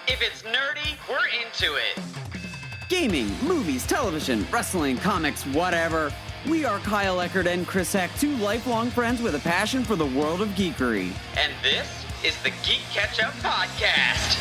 If it's nerdy, we're into it. Gaming, movies, television, wrestling, comics, whatever. We are Kyle Eckert and Chris Heck, two lifelong friends with a passion for the world of geekery. And this is the GeeK KetchUp Podcast.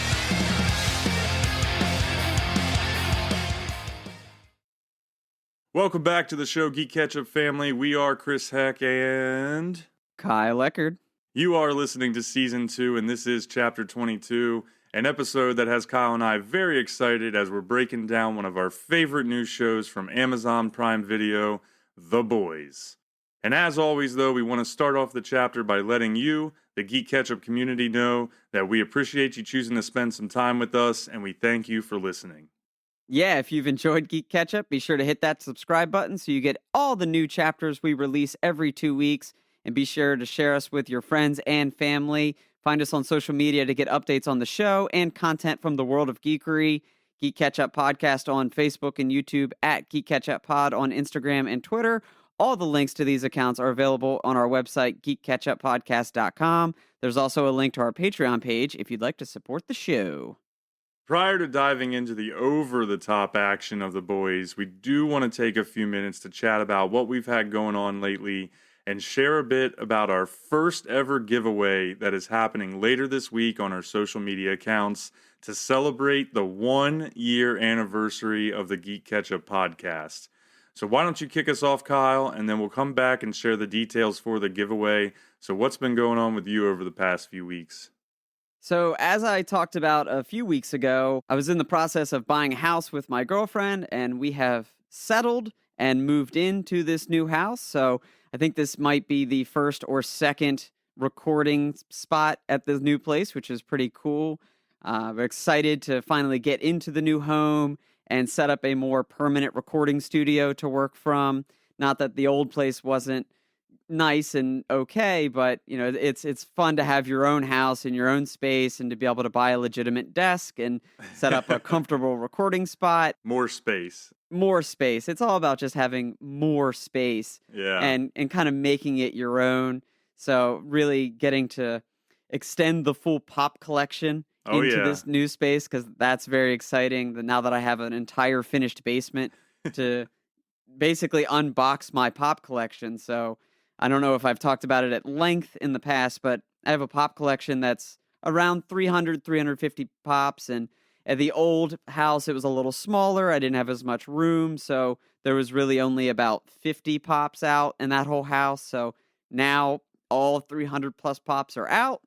Welcome back to the show, GeeK KetchUp family. We are Chris Heck and Kyle Eckert. You are listening to Season 2, and this is Chapter 22, an episode that has Kyle and I very excited as we're breaking down one of our favorite new shows from Amazon Prime Video, The Boys. And as always, though, we want to start off the chapter by letting you, the GeeK KetchUp community, know that we appreciate you choosing to spend some time with us, and we thank you for listening. Yeah, if you've enjoyed GeeK KetchUp, be sure to hit that subscribe button so you get all the new chapters we release every 2 weeks. And be sure to share us with your friends and family. Find us on social media to get updates on the show and content from the world of geekery. GeeK KetchUp Podcast on Facebook and YouTube, at GeeK KetchUp Pod on Instagram and Twitter. All the links to these accounts are available on our website, geekketchuppodcast.com. There's also a link to our Patreon page if you'd like to support the show. Prior to diving into the over-the-top action of The Boys, we do want to take a few minutes to chat about what we've had going on lately and share a bit about our first ever giveaway that is happening later this week on our social media accounts to celebrate the 1-year anniversary of the GeeK KetchUp podcast. So why don't you kick us off, Kyle, and then we'll come back and share the details for the giveaway. So what's been going on with you over the past few weeks? So as I talked about a few weeks ago, I was in the process of buying a house with my girlfriend, and we have settled and moved into this new house. So I think this might be the first or second recording spot at the new place, which is pretty cool. We're excited to finally get into the new home and set up a more permanent recording studio to work from. Not that the old place wasn't nice and okay, but you know, it's fun to have your own house and your own space and to be able to buy a legitimate desk and set up a comfortable recording spot. More space. It's all about just having more space. Yeah. And kind of making it your own. So really getting to extend the full pop collection into this new space, because that's very exciting. Now that I have an entire finished basement to basically unbox my pop collection. So I don't know if I've talked about it at length in the past, but I have a pop collection that's around 350 pops. And at the old house, it was a little smaller. I didn't have as much room. So there was really only about 50 pops out in that whole house. So now all 300 plus pops are out.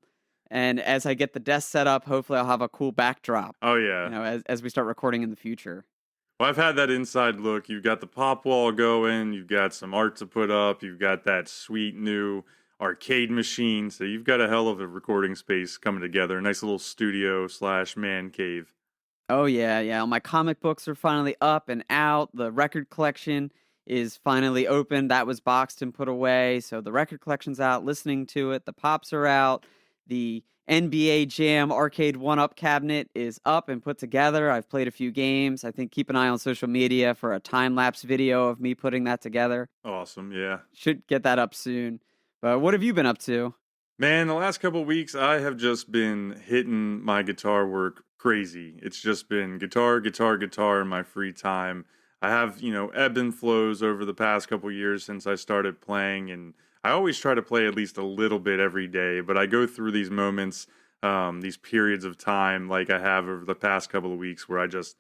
And as I get the desk set up, hopefully I'll have a cool backdrop. Oh, yeah. You know, as we start recording in the future. Well, I've had that inside look. You've got the pop wall going. You've got some art to put up. You've got that sweet new arcade machine. So you've got a hell of a recording space coming together. A nice little studio / man cave. Oh, yeah. All my comic books are finally up and out. The record collection is finally open. That was boxed and put away. So the record collection's out, listening to it. The pops are out. The NBA Jam Arcade 1-Up cabinet is up and put together. I've played a few games. I think keep an eye on social media for a time-lapse video of me putting that together. Awesome, yeah. Should get that up soon. But what have you been up to? Man, the last couple of weeks, I have just been hitting my guitar work crazy. It's just been guitar in my free time. I have, ebb and flows over the past couple of years since I started playing, and I always try to play at least a little bit every day, but I go through these moments, these periods of time like I have over the past couple of weeks where I just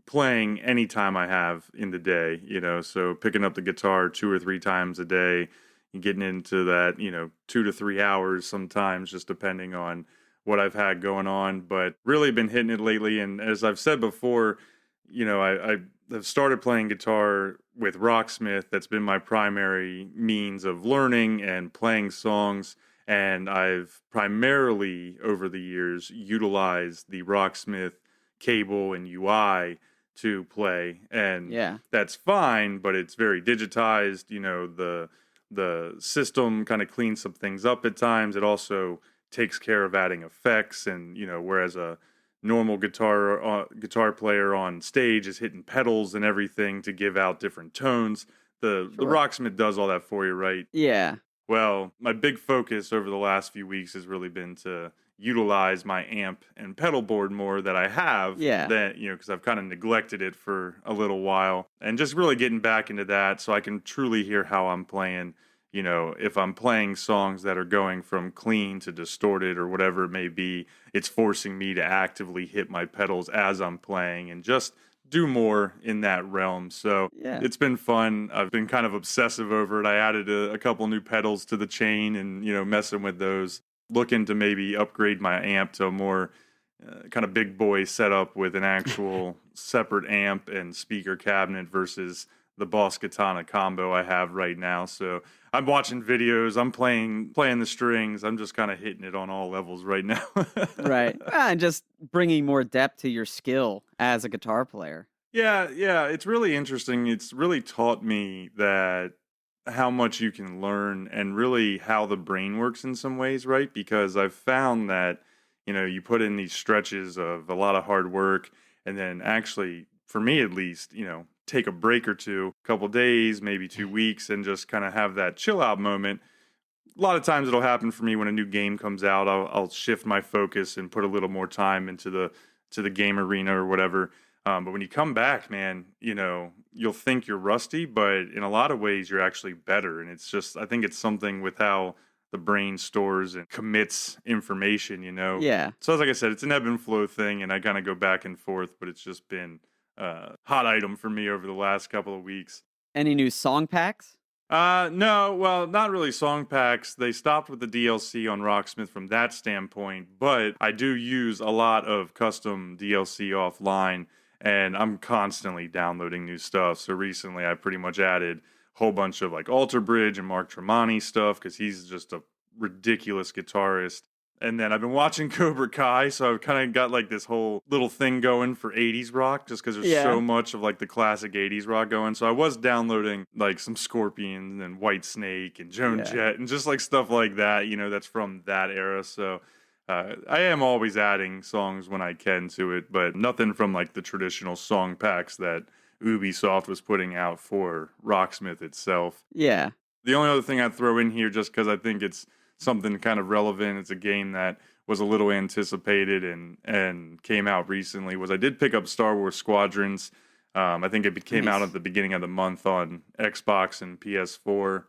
playing any time I have in the day, so picking up the guitar 2 or 3 times a day, and getting into that, 2 to 3 hours sometimes, just depending on what I've had going on, but really been hitting it lately. And as I've said before, I've started playing guitar with Rocksmith. That's been my primary means of learning and playing songs. And I've primarily, over the years, utilized the Rocksmith cable and UI to play. And that's fine, but it's very digitized. The system kind of cleans some things up at times. It also takes care of adding effects. And, whereas a normal guitar player on stage is hitting pedals and everything to give out different tones. The Rocksmith does all that for you, right? Yeah. Well, my big focus over the last few weeks has really been to utilize my amp and pedal board more that I have Yeah. that, because I've kind of neglected it for a little while and just really getting back into that so I can truly hear how I'm playing. If I'm playing songs that are going from clean to distorted or whatever it may be, it's forcing me to actively hit my pedals as I'm playing and just do more in that realm. So Yeah. it's been fun. I've been kind of obsessive over it. I added a couple new pedals to the chain and, messing with those. Looking to maybe upgrade my amp to a more kind of big boy setup with an actual separate amp and speaker cabinet versus the Boss Katana combo I have right now. So I'm watching videos. I'm playing the strings. I'm just kind of hitting it on all levels right now. Right. And just bringing more depth to your skill as a guitar player. Yeah, it's really interesting. It's really taught me that how much you can learn and really how the brain works in some ways, right? Because I've found that, you put in these stretches of a lot of hard work and then actually, for me at least, take a break or two, a couple days, maybe 2 weeks, and just kind of have that chill out moment. A lot of times it'll happen for me when a new game comes out. I'll shift my focus and put a little more time into the game arena or whatever. But when you come back, man, you'll think you're rusty, but in a lot of ways you're actually better. And it's just, I think it's something with how the brain stores and commits information. Yeah. So like I said, it's an ebb and flow thing, and I kind of go back and forth, but it's just been a hot item for me over the last couple of weeks. Any new song packs? No, well, not really song packs. They stopped with the DLC on Rocksmith from that standpoint, but I do use a lot of custom DLC offline, and I'm constantly downloading new stuff. So recently I pretty much added a whole bunch of like Alter Bridge and Mark Tremonti stuff because he's just a ridiculous guitarist. And then I've been watching Cobra Kai, so I've kind of got like this whole little thing going for 80s rock just because there's so much of like the classic 80s rock going. So I was downloading like some Scorpions and White Snake and Joan Jett and just like stuff like that, that's from that era. So I am always adding songs when I can to it, but nothing from like the traditional song packs that Ubisoft was putting out for Rocksmith itself. Yeah. The only other thing I'd throw in here, just because I think it's something kind of relevant, it's a game that was a little anticipated and came out recently, was I did pick up Star Wars Squadrons. I think it came out at the beginning of the month on Xbox and PS4.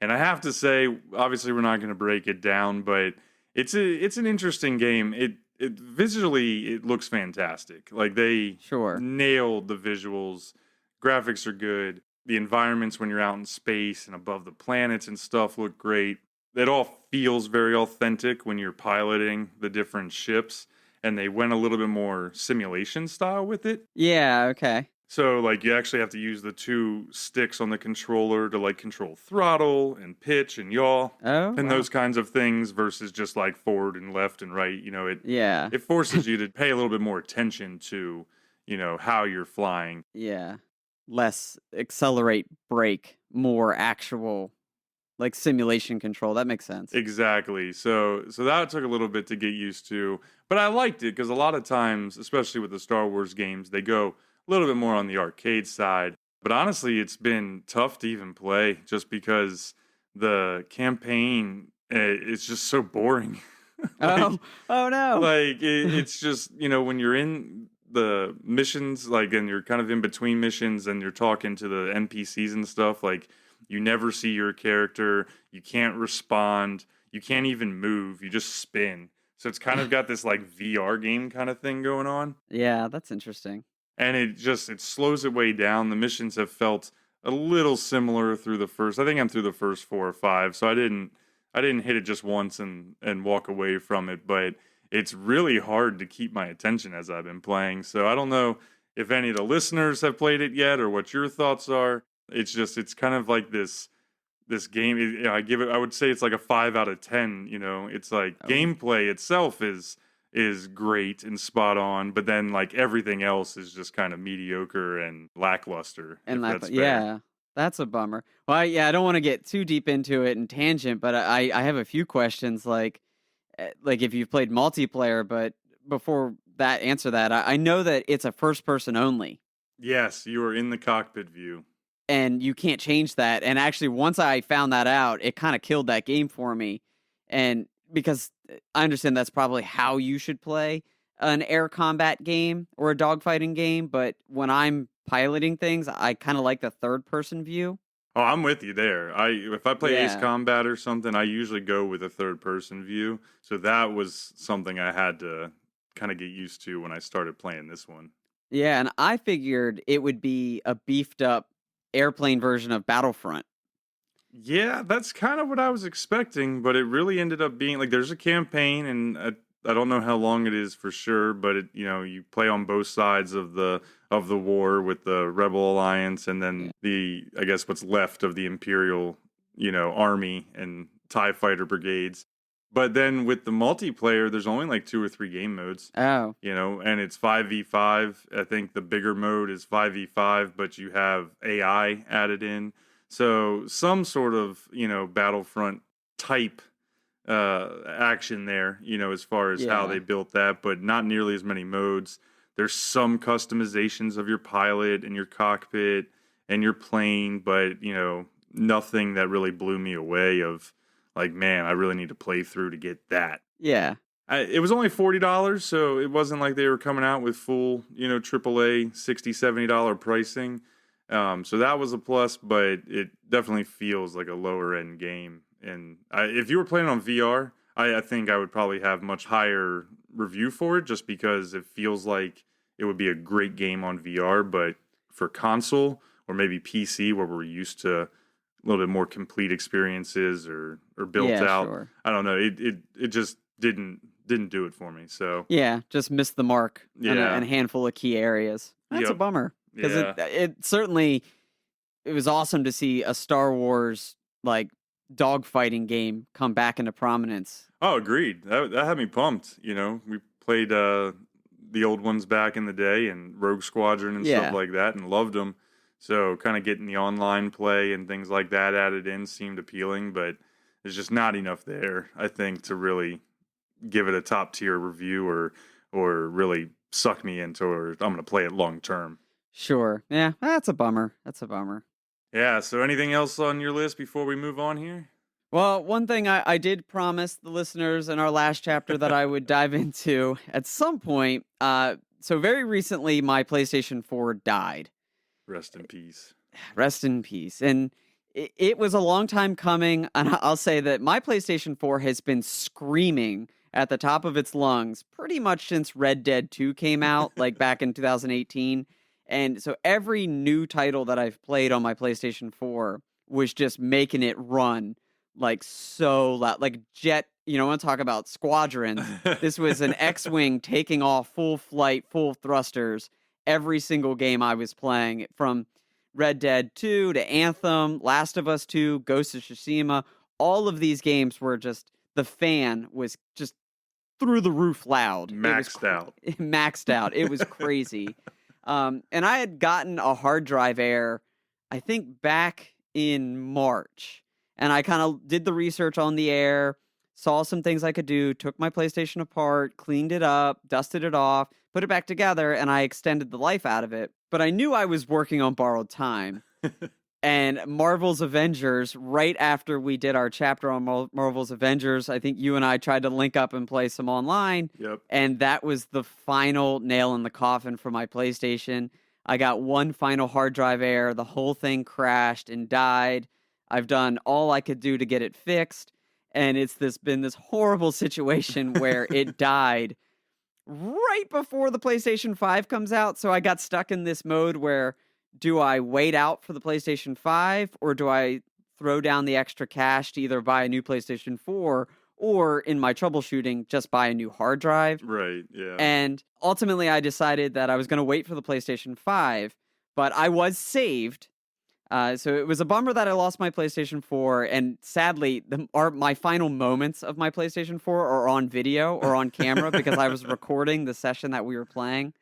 And I have to say, obviously we're not going to break it down, but it's an interesting game. It visually, it looks fantastic. Like they nailed the visuals. Graphics are good. The environments when you're out in space and above the planets and stuff look great. It all feels very authentic when you're piloting the different ships, and they went a little bit more simulation style with it. Yeah, okay. So, like, you actually have to use the two sticks on the controller to, like, control throttle and pitch and yaw and those kinds of things versus just, like, forward and left and right. It forces you to pay a little bit more attention to, how you're flying. Yeah. Less accelerate, brake, more actual like simulation control. That makes sense. Exactly. So that took a little bit to get used to, but I liked it because a lot of times, especially with the Star Wars games, they go a little bit more on the arcade side. But honestly, it's been tough to even play just because the campaign is just so boring. Oh no! Like it's just when you're in the missions, like, and you're kind of in between missions, and you're talking to the NPCs and stuff, like. You never see your character. You can't respond. You can't even move. You just spin. So it's kind of got this like VR game kind of thing going on. Yeah, that's interesting. And it slows it way down. The missions have felt a little similar through the first. I think I'm through the first 4 or 5. So I didn't hit it just once and walk away from it. But it's really hard to keep my attention as I've been playing. So I don't know if any of the listeners have played it yet or what your thoughts are. It's kind of like this game. I would say it's like a 5 out of 10. It's like gameplay itself is great and spot on, but then like everything else is just kind of mediocre and lackluster. And that's a bummer. Well, I don't want to get too deep into it and tangent, but I have a few questions like if you've played multiplayer, but before that, answer that. I know that it's a first person only. Yes, you are in the cockpit view. and you can't change that. And actually, once I found that out, it kind of killed that game for me. And because I understand that's probably how you should play an air combat game or a dogfighting game, but when I'm piloting things, I kind of like the third person view. Oh, I'm with you there. If I play Ace Yeah. Combat or something, I usually go with a third person view. So that was something I had to kind of get used to when I started playing this one. Yeah, and I figured it would be a beefed up airplane version of Battlefront. Yeah, that's kind of what I was expecting, but it really ended up being like there's a campaign, and I don't know how long it is for sure, but you play on both sides of the war with the Rebel Alliance, and then I guess what's left of the Imperial army and TIE fighter brigades. But then with the multiplayer, there's only like 2 or 3 game modes. Oh. And it's 5v5. I think the bigger mode is 5v5, but you have AI added in. So some sort of, Battlefront type action there, as far as how they built that, but not nearly as many modes. There's some customizations of your pilot and your cockpit and your plane, but, nothing that really blew me away of like, man, I really need to play through to get that. Yeah. It was only $40, so it wasn't like they were coming out with full, AAA $60, $70 pricing. So that was a plus, but it definitely feels like a lower end game. And if you were playing on VR, I think I would probably have much higher review for it, just because it feels like it would be a great game on VR. But for console or maybe PC, where we're used to a little bit more complete experiences or built out, sure. I don't know. It just didn't do it for me. So yeah, just missed the mark in a handful of key areas. That's a bummer, because it certainly, it was awesome to see a Star Wars like dogfighting game come back into prominence. Oh, agreed. That had me pumped. We played the old ones back in the day, and Rogue Squadron and stuff like that, and loved them. So kind of getting the online play and things like that added in seemed appealing, but there's just not enough there, I think, to really give it a top tier review or really suck me into, or I'm going to play it long term. Sure. Yeah, that's a bummer. Yeah, so anything else on your list before we move on here? Well, one thing I did promise the listeners in our last chapter that I would dive into at some point. So very recently, my PlayStation 4 died. Rest in peace. Rest in peace. And it was a long time coming. And I'll say that my PlayStation 4 has been screaming at the top of its lungs pretty much since Red Dead 2 came out, like back in 2018. And so every new title that I've played on my PlayStation 4 was just making it run like so loud, like jet. I want to talk about squadrons. This was an X-Wing taking off full flight, full thrusters every single game I was playing, from Red Dead 2 to Anthem, Last of Us 2, Ghost of Tsushima. All of these games were just, the fan was just through the roof loud. Maxed out. Maxed out. It was crazy. And I had gotten a hard drive Air, I think back in March. And I kind of did the research on the Air, saw some things I could do, took my PlayStation apart, cleaned it up, dusted it off, put it back together, and I extended the life out of it. But I knew I was working on borrowed time. And Marvel's Avengers, right after we did our chapter on Marvel's Avengers, I think you and I tried to link up and play some online. Yep. And that was the final nail in the coffin for my PlayStation. I got one final hard drive Air. The whole thing crashed and died. I've done all I could do to get it fixed. And it's been this horrible situation where it died right before the PlayStation 5 comes out. So I got stuck in this mode where, do I wait out for the PlayStation 5, or do I throw down the extra cash to either buy a new PlayStation 4 or, in my troubleshooting, just buy a new hard drive? Right, yeah. And ultimately, I decided that I was going to wait for the PlayStation 5, but I was saved. So it was a bummer that I lost my PlayStation 4, and sadly, my final moments of my PlayStation 4 are on video or on camera because I was recording the session that we were playing.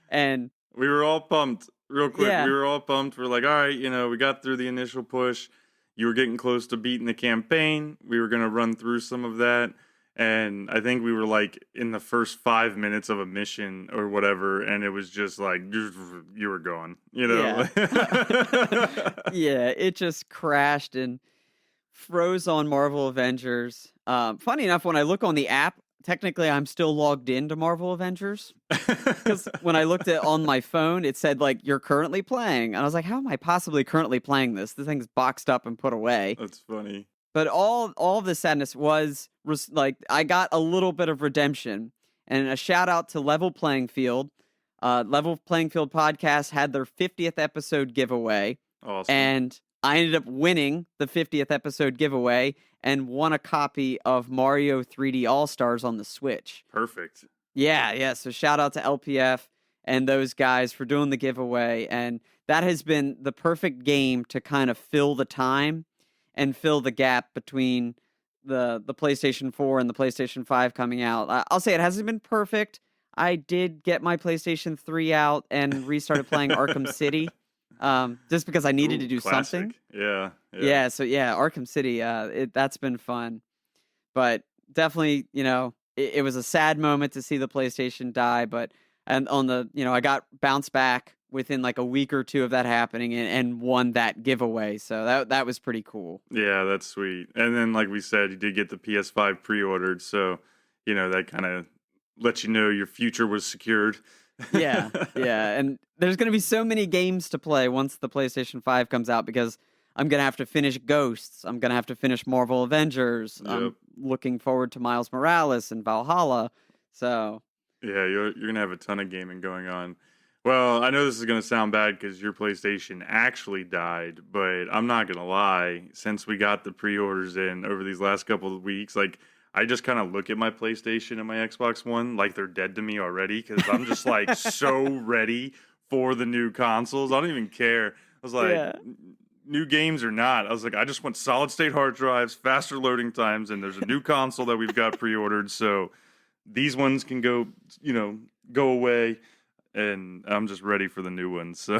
And we were all pumped. Real quick, Yeah. We were all pumped. We're like, all right, we got through the initial push. You were getting close to beating the campaign. We were going to run through some of that. And I think we were like in the first 5 minutes of a mission or whatever, and it was just like you were gone, you know? Yeah. Yeah, it just crashed and froze on Marvel Avengers. Funny enough, when I look on the app, technically I'm still logged into Marvel Avengers. Because when I looked at on my phone, it said like you're currently playing. And I was like, how am I possibly currently playing this? The thing's boxed up and put away. That's funny. But all of the sadness was like I got a little bit of redemption. And a shout out to Level Playing Field. Level Playing Field podcast had their 50th episode giveaway. Awesome. And I ended up winning the 50th episode giveaway and won a copy of Mario 3D All-Stars on the Switch. Perfect. Yeah. So shout out to LPF and those guys for doing the giveaway. And that has been the perfect game to kind of fill the time and fill the gap between the PlayStation 4 and the PlayStation 5 coming out. I'll say it hasn't been perfect. I did get my PlayStation 3 out and restarted playing Arkham City. Just because I needed to do classic. something. Yeah. So Arkham City, that's been fun. But definitely, it was a sad moment to see the PlayStation die, and on the, I got bounced back within like a week or two of that happening and won that giveaway. So that was pretty cool. Yeah, that's sweet. And then, like we said, you did get the PS5 pre-ordered, so, that kind of lets you know your future was secured. Yeah. And there's going to be so many games to play once the PlayStation 5 comes out because I'm going to have to finish Ghosts. I'm going to have to finish Marvel Avengers. Yep. I'm looking forward to Miles Morales and Valhalla. So, yeah, you're going to have a ton of gaming going on. Well, I know this is going to sound bad because your PlayStation actually died, but I'm not going to lie. Since we got the pre-orders in over these last couple of weeks, like, I just kind of look at my PlayStation and my Xbox One like they're dead to me already because I'm just like so ready for the new consoles. I don't even care. I was like, new games or not. I was like, I just want solid state hard drives, faster loading times, and there's a new console that we've got pre-ordered. So these ones can go away. And I'm just ready for the new ones. So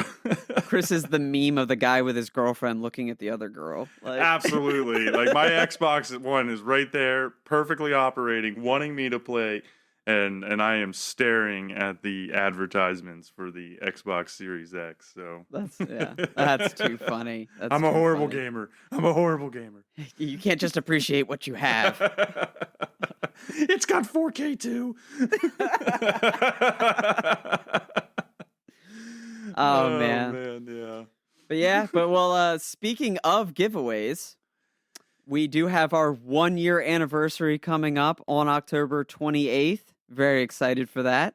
Chris is the meme of the guy with his girlfriend looking at the other girl. Absolutely. Like my Xbox One is right there, perfectly operating, wanting me to play, and I am staring at the advertisements for the Xbox Series X. So that's too funny. I'm a horrible gamer. You can't just appreciate what you have. It's got 4K too. Oh man, yeah. But speaking of giveaways, we do have our 1-year anniversary coming up on October 28th. Very excited for that.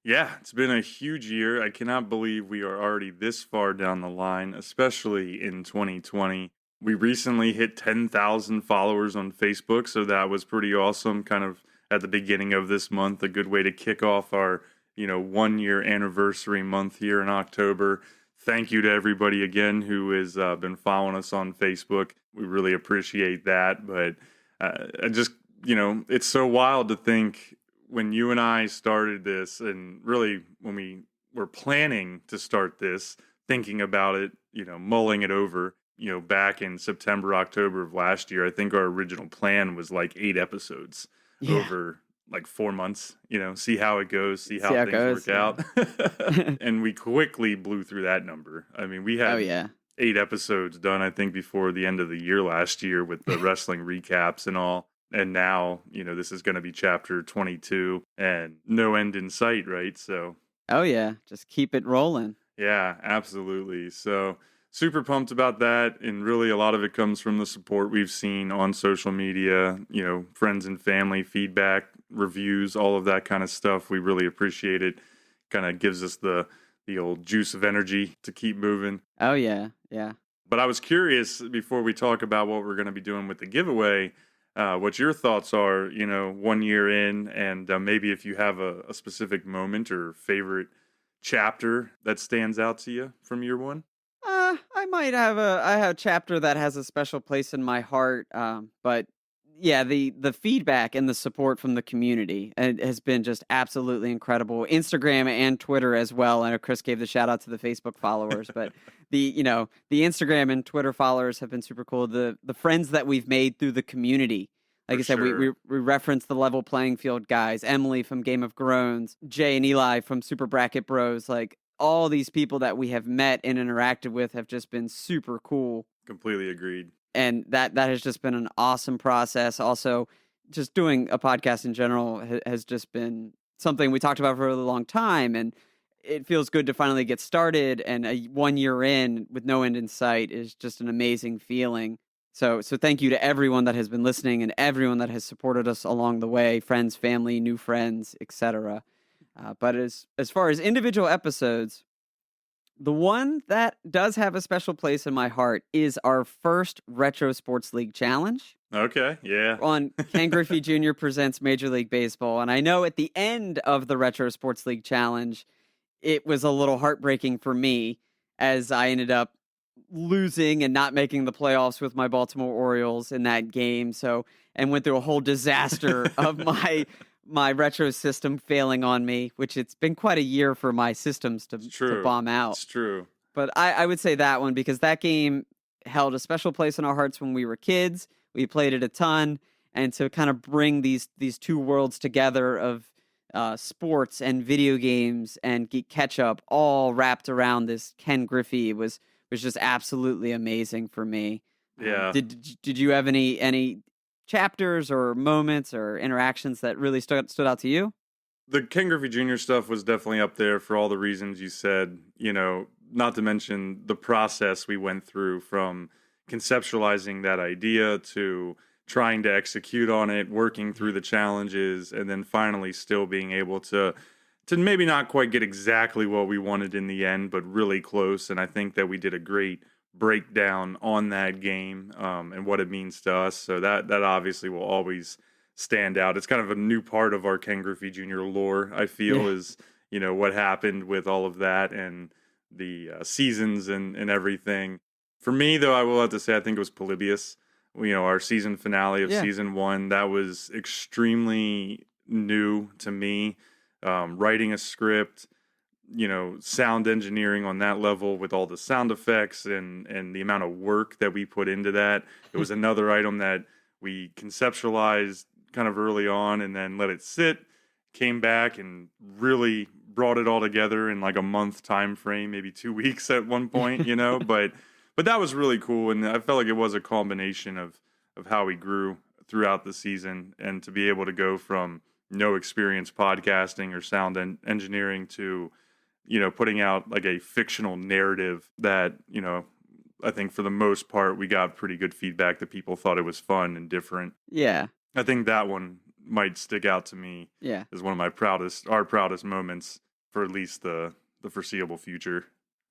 Yeah, it's been a huge year. I cannot believe we are already this far down the line, especially in 2020. We recently hit 10,000 followers on Facebook, so that was pretty awesome. Kind of at the beginning of this month, a good way to kick off our 1-year anniversary month here in October. Thank you to everybody again who has been following us on Facebook. We really appreciate that. But I just, it's so wild to think when you and I started this, and really when we were planning to start this, thinking about it, mulling it over, back in September, October of last year, I think our original plan was like 8 episodes over like 4 months, see how it goes, see how things work out. And we quickly blew through that number. I mean, we had 8 episodes done, I think, before the end of the year last year with the wrestling recaps and all. And now, this is going to be chapter 22 and no end in sight, right? So. Oh, yeah. Just keep it rolling. Yeah, absolutely. So super pumped about that. And really a lot of it comes from the support we've seen on social media, friends and family, feedback, reviews, all of that kind of stuff. We really appreciate it. Kind of gives us the old juice of energy to keep moving. Oh, yeah. But I was curious, before we talk about what we're going to be doing with the giveaway, what your thoughts are, 1 year in, and maybe if you have a specific moment or favorite chapter that stands out to you from year one. I might have a chapter that has a special place in my heart. But yeah, the feedback and the support from the community has been just absolutely incredible. Instagram and Twitter as well. I know Chris gave the shout out to the Facebook followers, but the Instagram and Twitter followers have been super cool. The friends that we've made through the community, Like I said, we referenced the Level Playing Field guys, Emily from Game of Groans, Jay and Eli from Super Bracket Bros. Like, all these people that we have met and interacted with have just been super cool. Completely agreed. And that has just been an awesome process. Also, just doing a podcast in general has just been something we talked about for a really long time. And it feels good to finally get started. And 1 year in with no end in sight is just an amazing feeling. So thank you to everyone that has been listening and everyone that has supported us along the way, friends, family, new friends, etc. But as far as individual episodes, the one that does have a special place in my heart is our first Retro Sports League Challenge. Okay, yeah. On Ken Griffey Jr. Presents Major League Baseball. And I know at the end of the Retro Sports League Challenge, it was a little heartbreaking for me as I ended up losing and not making the playoffs with my Baltimore Orioles in that game. And went through a whole disaster of my retro system failing on me, which it's been quite a year for my systems to bomb out. It's true. But I would say that one because that game held a special place in our hearts when we were kids. We played it a ton. And to kind of bring these two worlds together of sports and video games and GeeK KetchUp all wrapped around this Ken Griffey was just absolutely amazing for me. Yeah. Did you have any chapters or moments or interactions that really stood out to you? The Ken Griffey Jr. stuff was definitely up there for all the reasons you said, not to mention the process we went through from conceptualizing that idea to trying to execute on it, working through the challenges, and then finally still being able to maybe not quite get exactly what we wanted in the end, but really close. And I think that we did a great breakdown on that game and what it means to us. So that obviously will always stand out. It's kind of a new part of our Ken Griffey Jr. lore, I feel, is, what happened with all of that and the seasons and everything. For me, though, I will have to say, I think it was Polybius. Our season finale of season 1, that was extremely new to me. Writing a script, sound engineering on that level with all the sound effects and the amount of work that we put into that. It was another item that we conceptualized kind of early on and then let it sit, came back and really brought it all together in like a month time frame, maybe 2 weeks at one point, but that was really cool. And I felt like it was a combination of how we grew throughout the season, and to be able to go from no experience podcasting or sound engineering to, putting out like a fictional narrative that, I think for the most part, we got pretty good feedback that people thought it was fun and different. Yeah. I think that one might stick out to me as one of our proudest moments for at least the foreseeable future.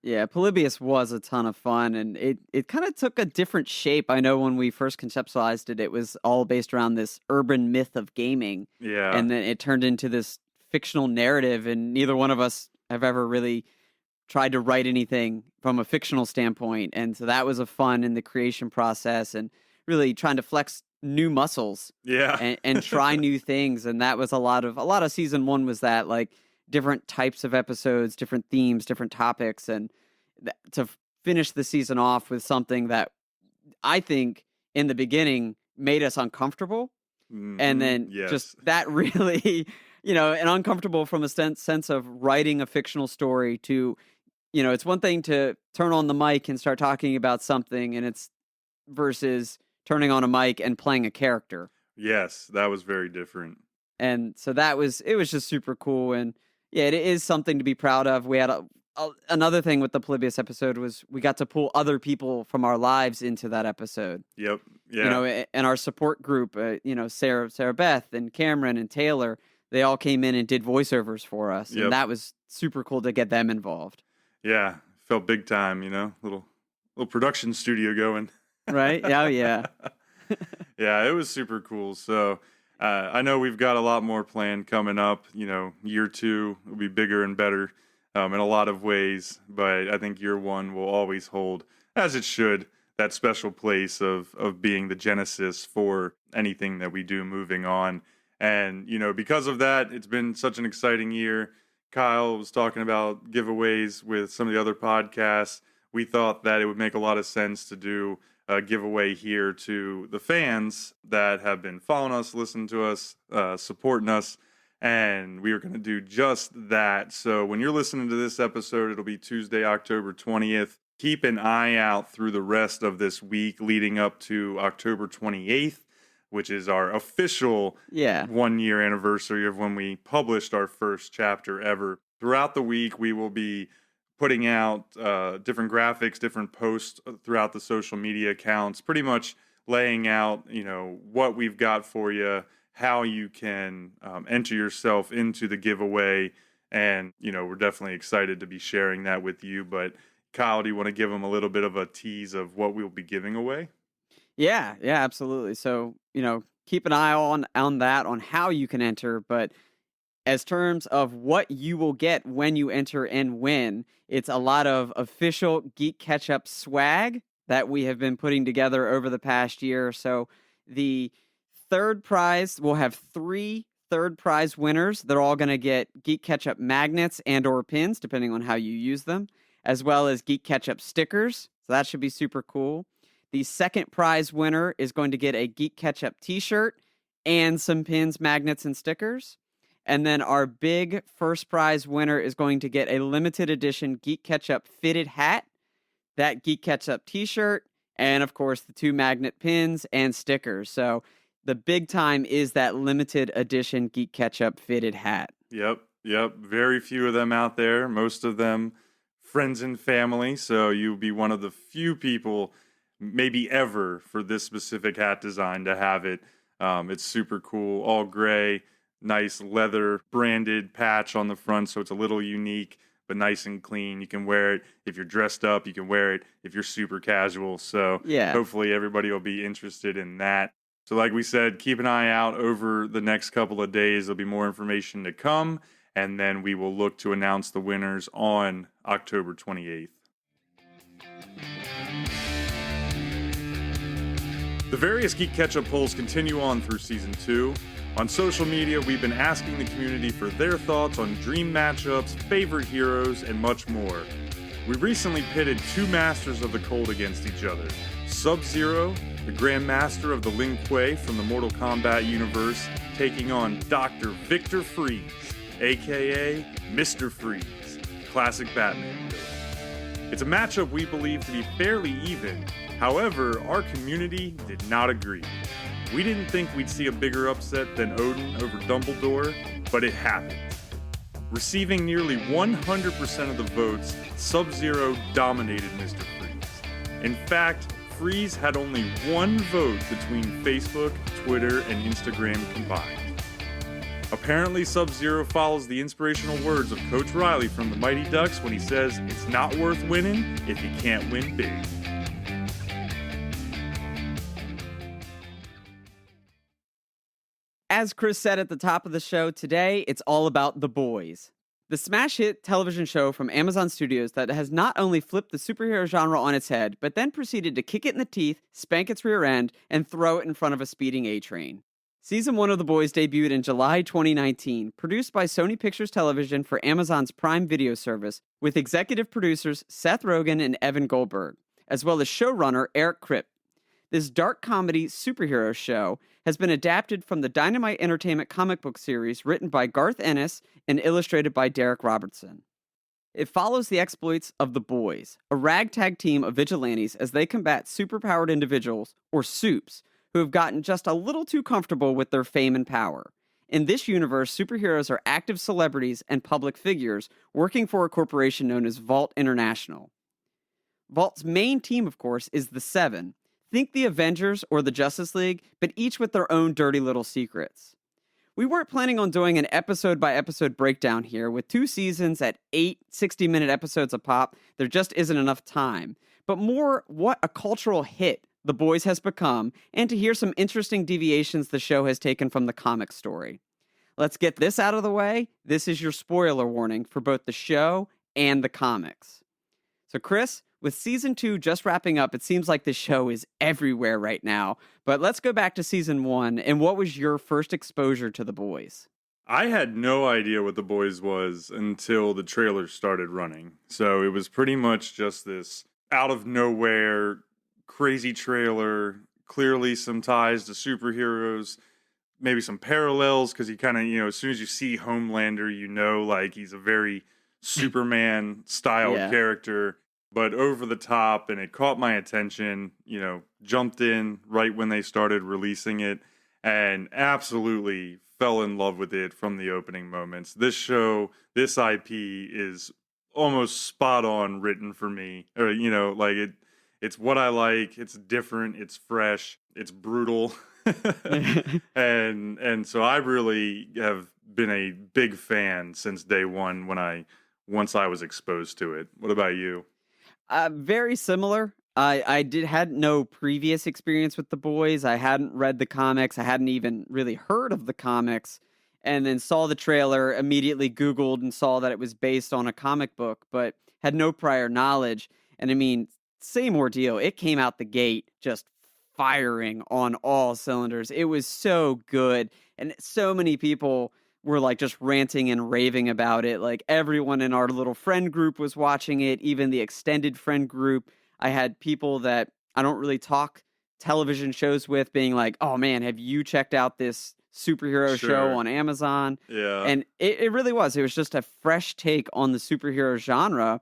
Yeah, Polybius was a ton of fun, and it kind of took a different shape. I know when we first conceptualized it, it was all based around this urban myth of gaming. Yeah. And then it turned into this fictional narrative, and neither one of us have ever really tried to write anything from a fictional standpoint. And so that was a fun in the creation process and really trying to flex new muscles. Yeah. and try new things. And that was a lot of season 1 was that, like, different types of episodes, different themes, different topics, and to finish the season off with something that I think in the beginning made us uncomfortable. Mm-hmm. And then just that really, and uncomfortable from a sense of writing a fictional story to, it's one thing to turn on the mic and start talking about something, and it's versus turning on a mic and playing a character. Yes, that was very different. And so it was just super cool. And yeah, it is something to be proud of. We had another thing with the Polybius episode was we got to pull other people from our lives into that episode. Yep. Yeah. And our support group, Sarah Beth and Cameron and Taylor, they all came in and did voiceovers for us. Yep. And that was super cool to get them involved. Yeah. Felt big time, little production studio going. Right. Oh, yeah. Yeah, it was super cool. So I know we've got a lot more planned coming up. Year 2 will be bigger and better in a lot of ways. But I think year 1 will always hold, as it should, that special place of being the genesis for anything that we do moving on. And, because of that, it's been such an exciting year. Kyle was talking about giveaways with some of the other podcasts. We thought that it would make a lot of sense to do giveaway here to the fans that have been following us, listening to us, supporting us. And we are going to do just that. So when you're listening to this episode, it'll be Tuesday, October 20th. Keep an eye out through the rest of this week leading up to October 28th, which is our official 1-year anniversary of when we published our first chapter ever. Throughout the week, we will be putting out different graphics, different posts throughout the social media accounts, pretty much laying out, what we've got for you, how you can enter yourself into the giveaway. And, we're definitely excited to be sharing that with you. But Kyle, do you want to give them a little bit of a tease of what we'll be giving away? Yeah, absolutely. So, keep an eye on that, on how you can enter. But as terms of what you will get when you enter and win, it's a lot of official GeeK KetchUp swag that we have been putting together over the past year. So the third prize, we'll have 3 third prize winners. They're all going to get GeeK KetchUp magnets and or pins, depending on how you use them, as well as GeeK KetchUp stickers. So that should be super cool. The second prize winner is going to get a GeeK KetchUp t-shirt and some pins, magnets, and stickers. And then our big first prize winner is going to get a limited edition GeeK KetchUp fitted hat, that GeeK KetchUp t-shirt, and of course the 2 magnet pins and stickers. So the big time is that limited edition GeeK KetchUp fitted hat. Yep. Very few of them out there. Most of them friends and family. So you'll be one of the few people, maybe ever, for this specific hat design to have it. It's super cool, all gray, nice leather branded patch on the front, so it's a little unique, but nice and clean. You can wear it if you're dressed up. You can wear it if you're super casual. So hopefully everybody will be interested in that. So like we said, keep an eye out over the next couple of days. There'll be more information to come, and then we will look to announce the winners on October 28th. The various GeeK KetchUp polls continue on through Season 2. On social media, we've been asking the community for their thoughts on dream matchups, favorite heroes, and much more. We recently pitted 2 masters of the cold against each other. Sub-Zero, the Grand Master of the Lin Kuei from the Mortal Kombat universe, taking on Dr. Victor Freeze, aka Mr. Freeze, classic Batman villain. It's a matchup we believe to be fairly even. However, our community did not agree. We didn't think we'd see a bigger upset than Odin over Dumbledore, but it happened. Receiving nearly 100% of the votes, Sub-Zero dominated Mr. Freeze. In fact, Freeze had only 1 vote between Facebook, Twitter, and Instagram combined. Apparently, Sub-Zero follows the inspirational words of Coach Riley from the Mighty Ducks when he says, "It's not worth winning if you can't win big." As Chris said at the top of the show, today it's all about The Boys, the smash hit television show from Amazon Studios that has not only flipped the superhero genre on its head, but then proceeded to kick it in the teeth, spank its rear end, and throw it in front of a speeding A-train. Season 1 of The Boys debuted in July 2019, produced by Sony Pictures Television for Amazon's Prime Video service, with executive producers Seth Rogen and Evan Goldberg, as well as showrunner Eric Kripke. This dark comedy superhero show has been adapted from the Dynamite Entertainment comic book series written by Garth Ennis and illustrated by Derek Robertson. It follows the exploits of the Boys, a ragtag team of vigilantes as they combat superpowered individuals, or supes, who have gotten just a little too comfortable with their fame and power. In this universe, superheroes are active celebrities and public figures working for a corporation known as Vault International. Vault's main team, of course, is the Seven. Think the Avengers or the Justice League, but each with their own dirty little secrets. We weren't planning on doing an episode-by-episode breakdown here. With 2 seasons at 8 60-minute episodes a pop, there just isn't enough time. But more what a cultural hit The Boys has become, and to hear some interesting deviations the show has taken from the comic story. Let's get this out of the way. This is your spoiler warning for both the show and the comics. So Chris, with Season 2 just wrapping up, it seems like the show is everywhere right now. But let's go back to Season 1, and what was your first exposure to The Boys? I had no idea what The Boys was until the trailer started running. So it was pretty much just this out-of-nowhere, crazy trailer, clearly some ties to superheroes, maybe some parallels because he kind of, as soon as you see Homelander, like he's a very Superman style Yeah. character, but over the top, and it caught my attention, jumped in right when they started releasing it and absolutely fell in love with it from the opening moments. This show, this IP is almost spot on written for me. Or, it's what I like. It's different, it's fresh, it's brutal. and so I really have been a big fan since day one once I was exposed to it. What about you? Very similar. I had no previous experience with the boys. I hadn't read the comics. I hadn't even really heard of the comics, and then saw the trailer, immediately Googled and saw that it was based on a comic book, but had no prior knowledge. And I mean, same ordeal. It came out the gate just firing on all cylinders. It was so good, and so many people were like just ranting and raving about it. Like everyone in our little friend group was watching it, even the extended friend group. I had people that I don't really talk television shows with being like, "Oh man, have you checked out this superhero show on Amazon?" Yeah. And it really was. It was just a fresh take on the superhero genre.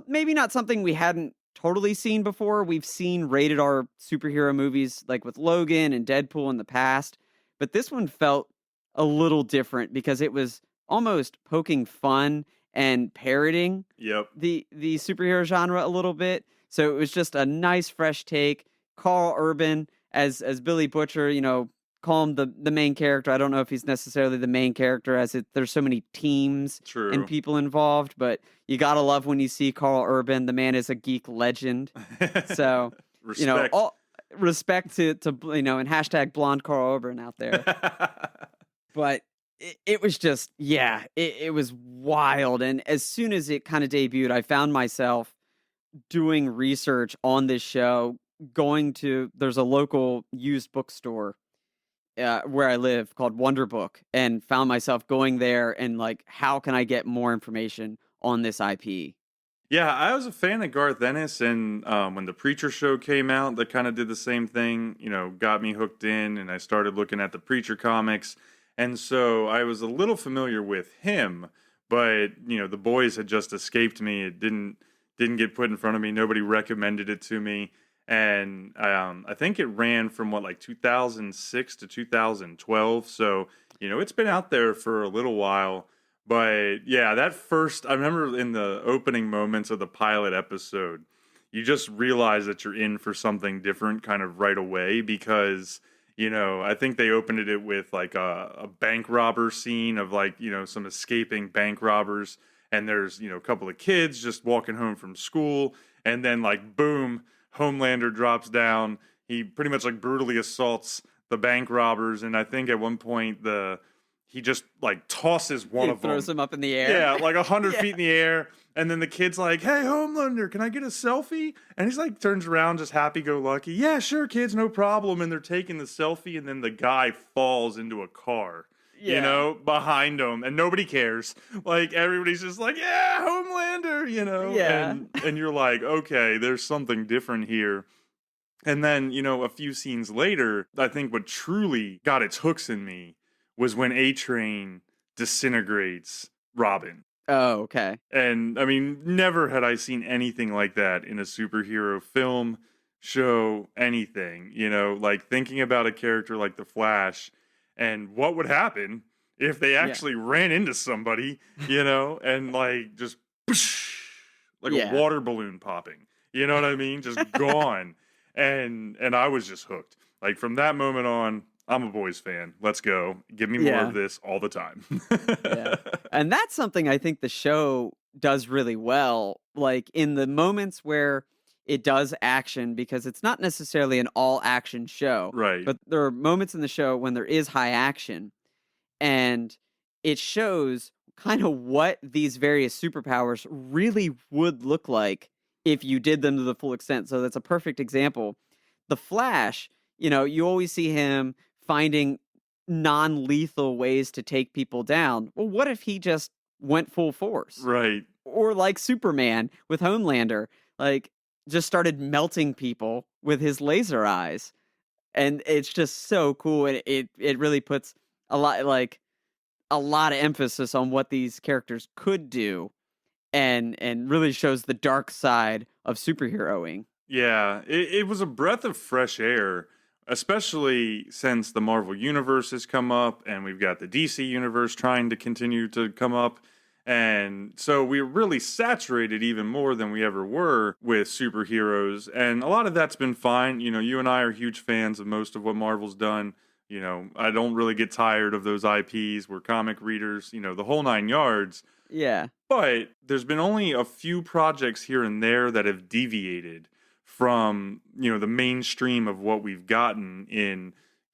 Maybe not something we hadn't totally seen before. We've seen rated R superhero movies like with Logan and Deadpool in the past, but this one felt a little different because it was almost poking fun and parroting the superhero genre a little bit. So it was just a nice fresh take. Carl Urban as Billy Butcher, call him the main character. I don't know if he's necessarily the main character there's so many teams and people involved, but you gotta love when you see Carl Urban. The man is a geek legend. So respect. All respect to and hashtag blonde Carl Urban out there. But it was just, it was wild. And as soon as it kind of debuted, I found myself doing research on this show, there's a local used bookstore where I live called Wonder Book, and found myself going there and like, how can I get more information on this IP? Yeah, I was a fan of Garth Ennis, and when the Preacher show came out, that kind of did the same thing, got me hooked in, and I started looking at the Preacher comics. And so I was a little familiar with him, but the boys had just escaped me. It didn't get put in front of me. Nobody recommended it to me, and I think it ran from 2006 to 2012. So it's been out there for a little while. But yeah, I remember in the opening moments of the pilot episode, you just realize that you're in for something different kind of right away because. I think they opened it with like a bank robber scene of some escaping bank robbers. And there's, a couple of kids just walking home from school. And then boom, Homelander drops down. He pretty much brutally assaults the bank robbers. And I think at one point he just tosses one of them. Throws him up in the air. Yeah, 100 feet in the air. And then the kid's like, "Hey, Homelander, can I get a selfie?" And he's turns around just happy-go-lucky. "Yeah, sure, kids, no problem." And they're taking the selfie, and then the guy falls into a car, behind him. And nobody cares. Everybody's just "Yeah, Homelander," Yeah. And you're like, okay, there's something different here. And then, a few scenes later, I think what truly got its hooks in me was when A-Train disintegrates Robin. Oh, okay. And I mean, never had I seen anything like that in a superhero film, show, anything, thinking about a character like the Flash and what would happen if they actually ran into somebody, and just a water balloon popping, you know what I mean? Just gone. And I was just hooked. From that moment on, I'm a boys fan. Let's go. Give me more of this all the time. Yeah. And that's something I think the show does really well. In the moments where it does action, because it's not necessarily an all action show. Right. But there are moments in the show when there is high action, and it shows kind of what these various superpowers really would look like if you did them to the full extent. So that's a perfect example. The Flash, you always see him finding non-lethal ways to take people down. Well, what if he just went full force? Right. Or like Superman with Homelander. just started melting people with his laser eyes. And it's just so cool. And it really puts a lot of emphasis on what these characters could do and really shows the dark side of superheroing. Yeah, it was a breath of fresh air, especially since the Marvel Universe has come up and we've got the DC Universe trying to continue to come up. And so we're really saturated even more than we ever were with superheroes. And a lot of that's been fine. You know, you and I are huge fans of most of what Marvel's done. You know, I don't really get tired of those IPs. We're comic readers, you know, the whole nine yards. Yeah. But there's been only a few projects here and there that have deviated from, you know, the mainstream of what we've gotten in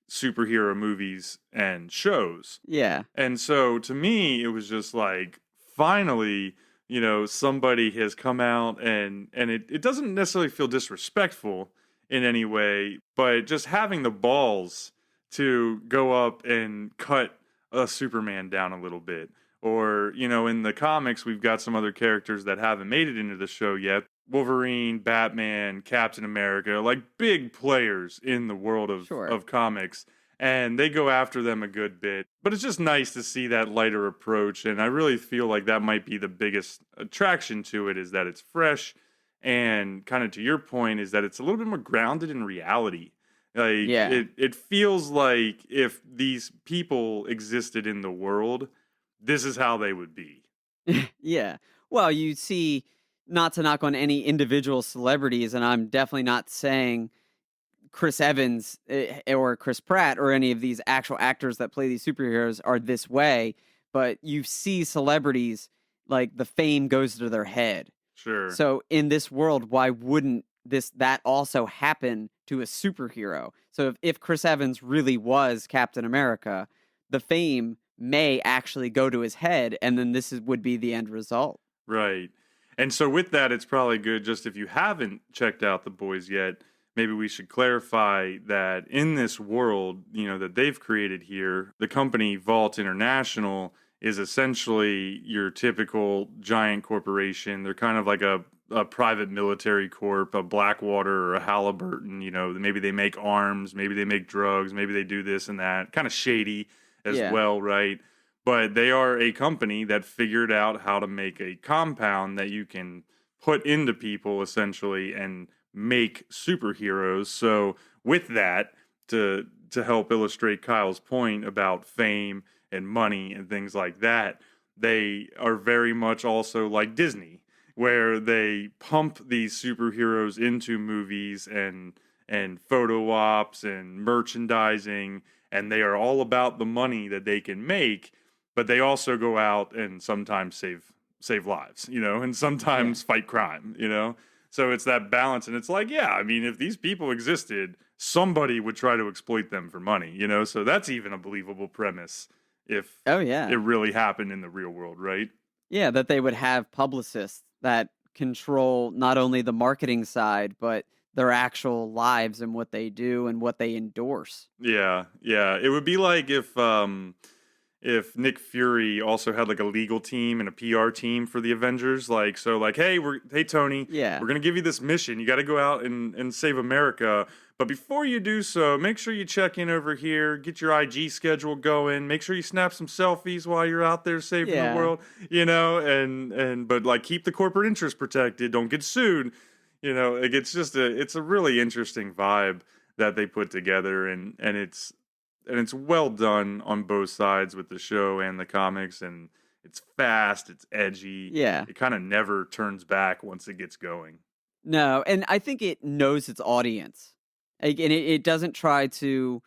superhero movies and shows. Yeah. And so to me, it was just like, finally, you know, somebody has come out and it doesn't necessarily feel disrespectful in any way, but just having the balls to go up and cut a Superman down a little bit. Or, you know, in the comics, we've got some other characters that haven't made it into the show yet. Wolverine, Batman, Captain America, like big players in the world of comics. And they go after them a good bit. But it's just nice to see that lighter approach. And I really feel like that might be the biggest attraction to it, is that it's fresh. And kind of to your point, is that it's a little bit more grounded in reality. Like, it feels like if these people existed in the world, this is how they would be. Yeah. Well, you see, not to knock on any individual celebrities, and I'm definitely not saying Chris Evans or Chris Pratt or any of these actual actors that play these superheroes are this way, but you see celebrities, like, the fame goes to their head. Sure. So in this world, why wouldn't that also happen to a superhero? So if Chris Evans really was Captain America, the fame may actually go to his head, and then would be the end result. Right. And so with that, it's probably good, just if you haven't checked out The Boys yet, maybe we should clarify that in this world, you know, that they've created here, the company Vault International is essentially your typical giant corporation. They're kind of like a private military corp, a Blackwater or a Halliburton. You know, maybe they make arms, maybe they make drugs, maybe they do this and that. Kind of shady as well, right? But they are a company that figured out how to make a compound that you can put into people essentially and make superheroes. So with that, to help illustrate Kyle's point about fame and money and things like that, they are very much also like Disney, where they pump these superheroes into movies and photo ops and merchandising, and they are all about the money that they can make, but they also go out and sometimes save lives, you know, and sometimes fight crime, you know. So it's that balance, and it's like, yeah, I mean, if these people existed, somebody would try to exploit them for money, you know. So that's even a believable premise if it really happened in the real world, right? Yeah, that they would have publicists that control not only the marketing side, but their actual lives and what they do and what they endorse. Yeah. It would be like if Nick Fury also had like a legal team and a PR team for the Avengers, like, so like, hey Tony, we're gonna give you this mission. You got to go out and save America. But before you do so, make sure you check in over here, get your IG schedule going, make sure you snap some selfies while you're out there saving the world, you know, but like keep the corporate interest protected, don't get sued, you know. Like, it's just it's a really interesting vibe that they put together, and it's well done on both sides with the show and the comics, and it's fast, it's edgy. Yeah. It kind of never turns back once it gets going. No, and I think it knows its audience. Like, and it doesn't try to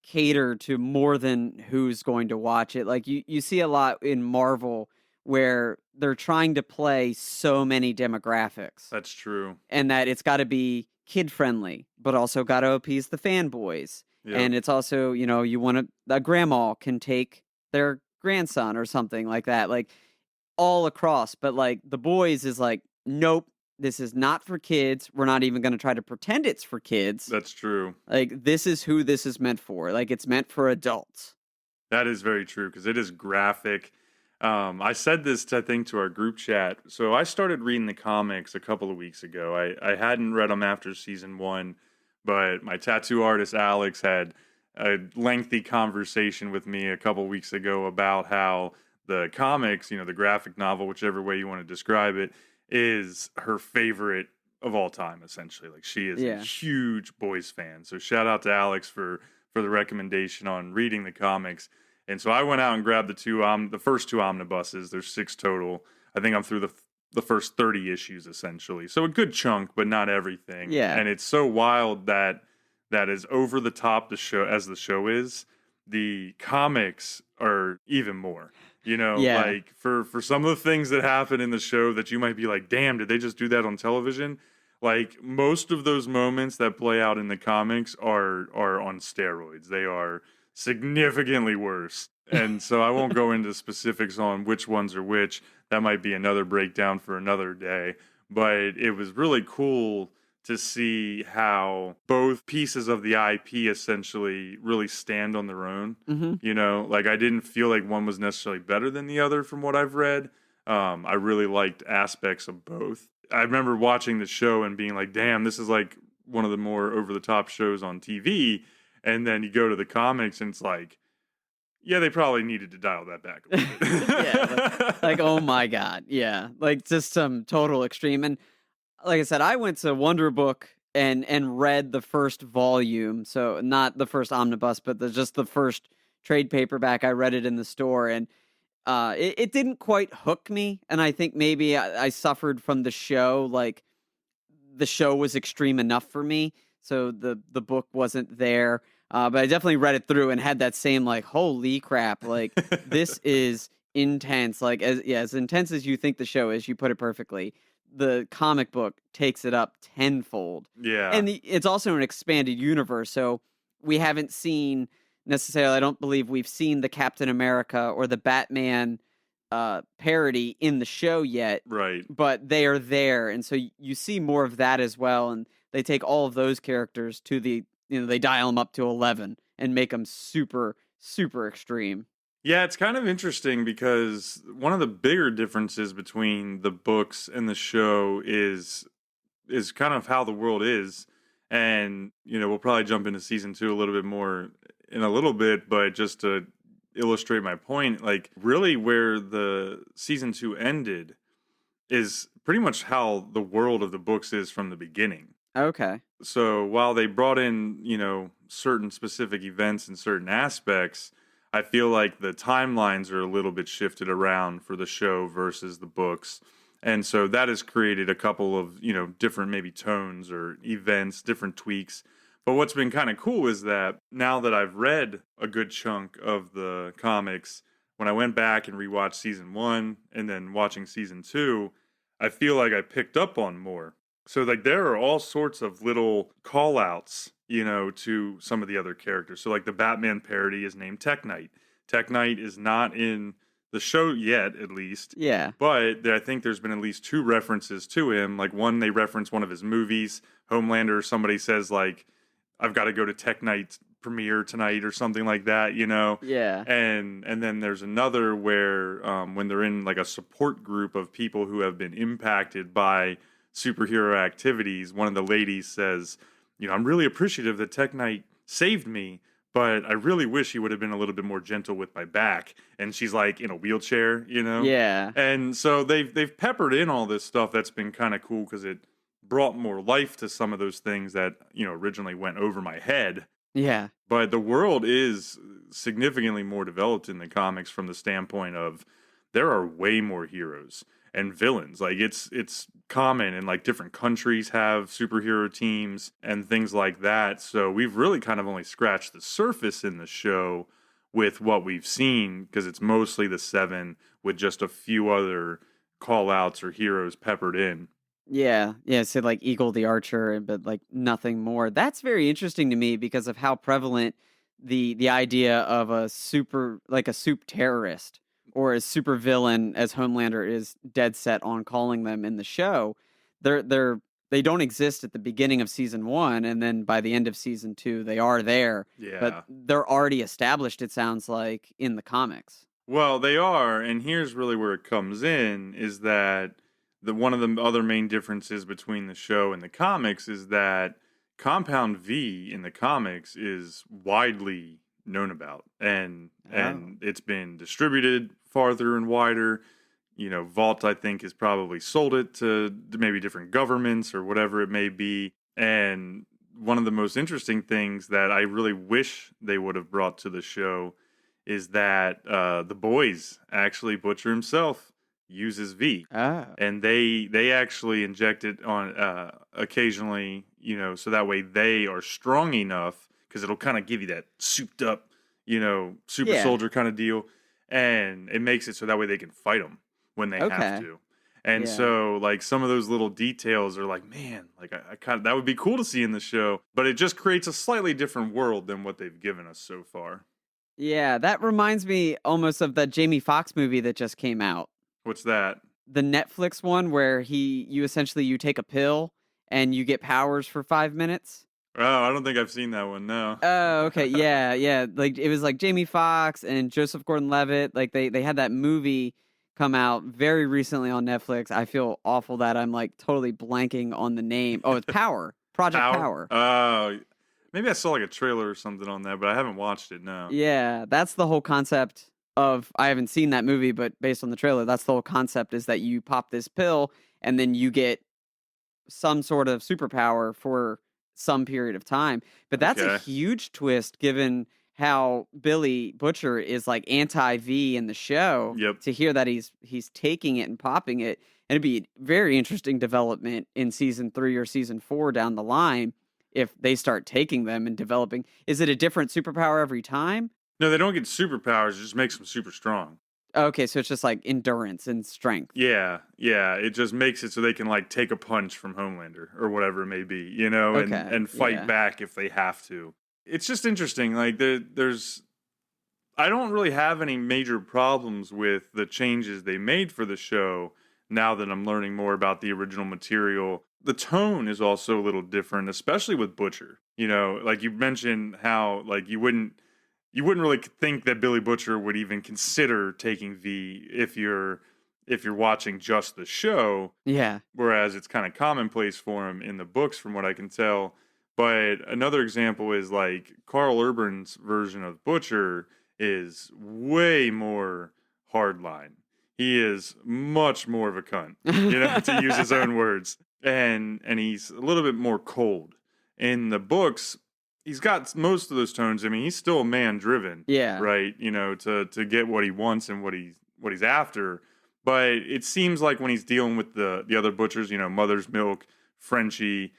cater to more than who's going to watch it. Like, you see a lot in Marvel where they're trying to play so many demographics. That's true. And that it's got to be kid-friendly, but also got to appease the fanboys. Yep. And it's also, you know, a grandma can take their grandson or something like that, like all across. But like The Boys is like, nope, this is not for kids. We're not even going to try to pretend it's for kids. That's true. Like, this is who this is meant for. Like, it's meant for adults. That is very true, because it is graphic. I said this, I think, to our group chat. So I started reading the comics a couple of weeks ago. I hadn't read them after season one, but my tattoo artist Alex had a lengthy conversation with me a couple weeks ago about how the comics, the graphic novel, whichever way you want to describe it, is her favorite of all time, essentially. Like, she is a huge boys fan. So shout out to Alex for the recommendation on reading the comics. And so I went out and grabbed the first two omnibuses. There's 6 total. I think I'm through the first 30 issues essentially. So a good chunk, but not everything. Yeah. And it's so wild that is over the top the show is. The comics are even more. Like for some of the things that happen in the show that you might be like, damn, did they just do that on television? Like, most of those moments that play out in the comics are on steroids. They are significantly worse. And so I won't go into specifics on which ones are which. That might be another breakdown for another day. But it was really cool to see how both pieces of the IP essentially really stand on their own. Mm-hmm. Like, I didn't feel like one was necessarily better than the other from what I've read. I really liked aspects of both. I remember watching the show and being like, damn, this is like one of the more over-the-top shows on TV. And then you go to the comics and it's like, yeah, they probably needed to dial that back a little bit. Yeah, like, oh my God. Yeah, like just some total extreme. And like I said, I went to Wonder Book and read the first volume. So not the first omnibus, but just the first trade paperback. I read it in the store, and it didn't quite hook me. And I think maybe I suffered from the show. Like, the show was extreme enough for me, so the book wasn't there. But I definitely read it through and had that same, like, holy crap, like, this is intense. Like, as intense as you think the show is, you put it perfectly. The comic book takes it up tenfold. Yeah. And it's also an expanded universe, so we haven't seen necessarily, I don't believe we've seen the Captain America or the Batman parody in the show yet. Right. But they are there, and so you see more of that as well, and they take all of those characters to they dial them up to 11 and make them super, super extreme. Yeah, it's kind of interesting because one of the bigger differences between the books and the show is kind of how the world is. And, we'll probably jump into season 2 a little bit more in a little bit, but just to illustrate my point, like, really where the season 2 ended is pretty much how the world of the books is from the beginning. Okay. So while they brought in, certain specific events and certain aspects, I feel like the timelines are a little bit shifted around for the show versus the books. And so that has created a couple of, different maybe tones or events, different tweaks. But what's been kind of cool is that now that I've read a good chunk of the comics, when I went back and rewatched season 1 and then watching season 2, I feel like I picked up on more. So, like, there are all sorts of little call outs, to some of the other characters. So, like, the Batman parody is named Tech Knight. Tech Knight is not in the show yet, at least. Yeah. But I think there's been at least 2 references to him. Like, one, they reference one of his movies. Homelander, somebody says, like, I've got to go to Tech Knight's premiere tonight or something like that, Yeah. And then there's another where when they're in, like, a support group of people who have been impacted by superhero activities, one of the ladies says, I'm really appreciative that Tech Knight saved me, but I really wish he would have been a little bit more gentle with my back. And she's, like, in a wheelchair, Yeah. And so they've peppered in all this stuff that's been kind of cool because it brought more life to some of those things that, originally went over my head. Yeah. But the world is significantly more developed in the comics from the standpoint of there are way more heroes and villains. Like, it's common, and, like, different countries have superhero teams and things like that. So we've really kind of only scratched the surface in the show with what we've seen, because it's mostly the 7 with just a few other call outs or heroes peppered in. Yeah, so like Eagle the Archer, but like nothing more. That's very interesting to me because of how prevalent the idea of a super terrorist or a super villain, as Homelander is dead set on calling them in the show. They don't exist at the beginning of season 1, and then by the end of season 2, they are there. Yeah. But they're already established, it sounds like, in the comics. Well, they are, and here's really where it comes in is that the one of the other main differences between the show and the comics is that Compound V in the comics is widely known about Oh. and it's been distributed farther and wider. Vault I think has probably sold it to maybe different governments or whatever it may be. And one of the most interesting things that I really wish they would have brought to the show is that the boys actually Butcher himself uses V, Oh. and they actually inject it on occasionally, so that way they are strong enough because it'll kind of give you that souped up, super Yeah. soldier kind of deal, and it makes it so that way they can fight them when they have Okay. to. And Yeah. so, like, some of those little details are like, man, like I kind of that would be cool to see in the show, but it just creates a slightly different world than what they've given us so far. Yeah, that reminds me almost of the Jamie Foxx movie that just came out. What's that? The Netflix one where you take a pill and you get powers for 5 minutes. Oh, I don't think I've seen that one. No. Oh, okay. Yeah, yeah. Like it was like Jamie Foxx and Joseph Gordon-Levitt. Like they had that movie come out very recently on Netflix. I feel awful that I'm like totally blanking on the name. Oh, it's Power. Project Power. Oh, maybe I saw like a trailer or something on that, but I haven't watched it. No. Yeah, that's the whole concept of I haven't seen that movie, but based on the trailer, that's the whole concept is that you pop this pill and then you get some sort of superpower for some period of time. But that's a Okay. huge twist given how Billy Butcher is like anti V in the show. Yep. To hear that he's taking it and popping it, and it'd be a very interesting development in season 3 or season 4 down the line if they start taking them and developing. Is it a different superpower every time? No, they don't get superpowers. It just makes them super strong. Okay, so it's just like endurance and strength. Yeah, yeah. It just makes it so they can like take a punch from Homelander or whatever it may be, Okay, and fight yeah. back if they have to. It's just interesting. Like there's I don't really have any major problems with the changes they made for the show now that I'm learning more about the original material. The tone is also a little different, especially with Butcher. Like you mentioned how like you wouldn't really think that Billy Butcher would even consider taking V if you're watching just the show, Yeah. whereas it's kind of commonplace for him in the books from what I can tell. But another example is like Carl Urban's version of Butcher is way more hardline. He is much more of a cunt, to use his own words. And he's a little bit more cold. In the books, he's got most of those tones. I mean, he's still a man driven, Yeah. right? To get what he wants and what he's after. But it seems like when he's dealing with the other butchers, Mother's Milk, Frenchie,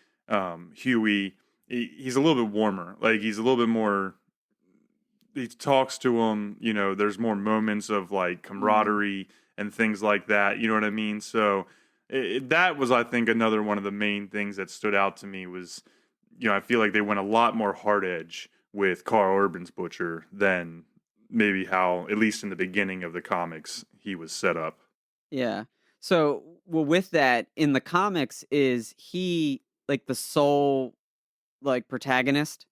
Huey, he's a little bit warmer. Like he's a little bit more. He talks to him. There's more moments of like camaraderie and things like that. You know what I mean? So that was, I think, another one of the main things that stood out to me was, I feel like they went a lot more hard edge with Carl Urban's Butcher than maybe how, at least in the beginning of the comics, he was set up. Yeah. So, well, with that, in the comics, is he like the sole like protagonist?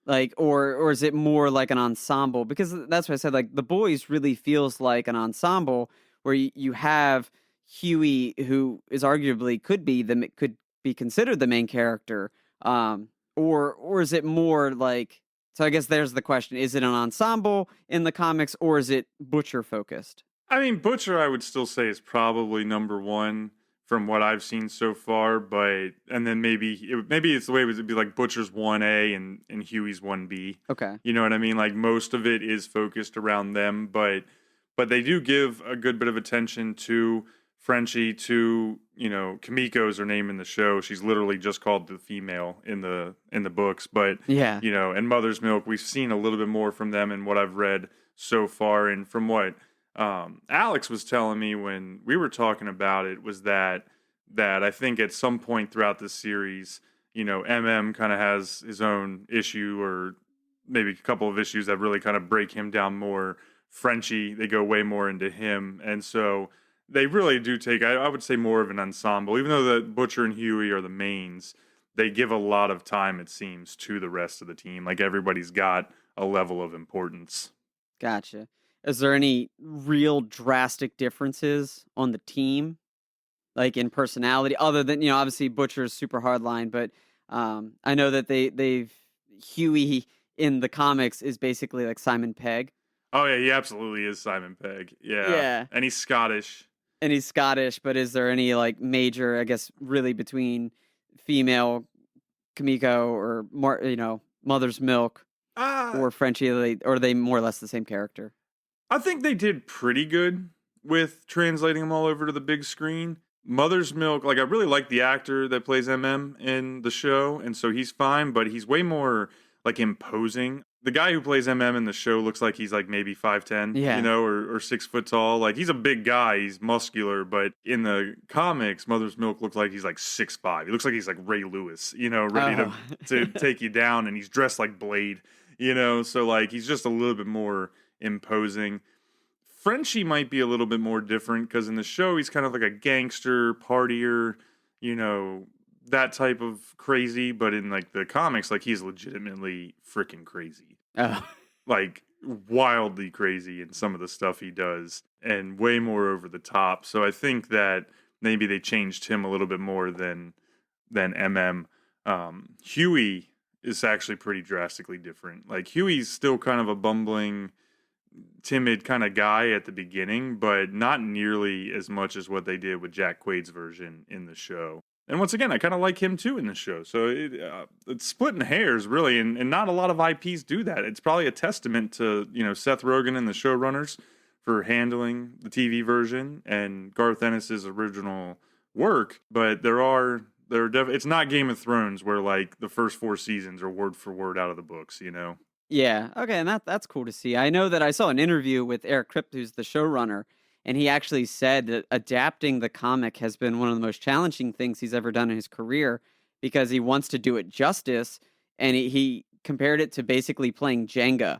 Like, or is it more like an ensemble? Because that's what I said. Like, the boys really feels like an ensemble where you have Huey, who is arguably could be considered the main character, or is it more like? So I guess there's the question: is it an ensemble in the comics, or is it Butcher focused? I mean, Butcher, I would still say is probably number one from what I've seen so far. But and then maybe it's the way it would be like Butcher's 1A and Huey's 1B. Okay. You know what I mean? Like most of it is focused around them, but they do give a good bit of attention to Frenchie, to Kimiko's her name in the show. She's literally just called the female in the books, but Yeah. and Mother's Milk, we've seen a little bit more from them in what I've read so far, and from what Alex was telling me when we were talking about it was that I think at some point throughout this series, MM kind of has his own issue or maybe a couple of issues that really kind of break him down more. Frenchie, they go way more into him, and so they really do take, I would say, more of an ensemble. Even though the Butcher and Huey are the mains, they give a lot of time, it seems, to the rest of the team. Like everybody's got a level of importance. Gotcha. Is there any real drastic differences on the team, like in personality, other than, obviously Butcher's super hardline, but I know that they've Huey in the comics is basically like Simon Pegg. Oh yeah, he absolutely is Simon Pegg. Yeah, Yeah. and he's Scottish. And he's Scottish, but is there any like major, I guess, really between female Kamiko or more, Mother's Milk Uh, or Frenchie, or are they more or less the same character? I think they did pretty good with translating them all over to the big screen. Mother's Milk, like I really like the actor that plays MM in the show, and so he's fine, but he's way more like imposing. The guy who plays MM in the show looks like he's like maybe 5'10", Yeah. or 6 foot tall. Like he's a big guy, he's muscular, but in the comics, Mother's Milk looks like he's like 6'5". He looks like he's like Ray Lewis, ready to take you down, and he's dressed like Blade, so like he's just a little bit more imposing. Frenchie might be a little bit more different because in the show he's kind of like a gangster, partier, that type of crazy. But in like the comics, like he's legitimately freaking crazy, like wildly crazy in some of the stuff he does, and way more over the top. So I think that maybe they changed him a little bit more than MM. Huey is actually pretty drastically different. Like Huey's still kind of a bumbling, timid kind of guy at the beginning, but not nearly as much as what they did with Jack Quaid's version in the show. And once again, I kind of like him too in the show. So it's splitting hairs, really, and not a lot of IPs do that. It's probably a testament to Seth Rogen and the showrunners for handling the TV version and Garth Ennis's original work. But it's not Game of Thrones where like the first 4 seasons are word for word out of the books, Yeah. Okay, and that's cool to see. I know that I saw an interview with Eric Kripke, who's the showrunner, and he actually said that adapting the comic has been one of the most challenging things he's ever done in his career because he wants to do it justice, and he compared it to basically playing Jenga,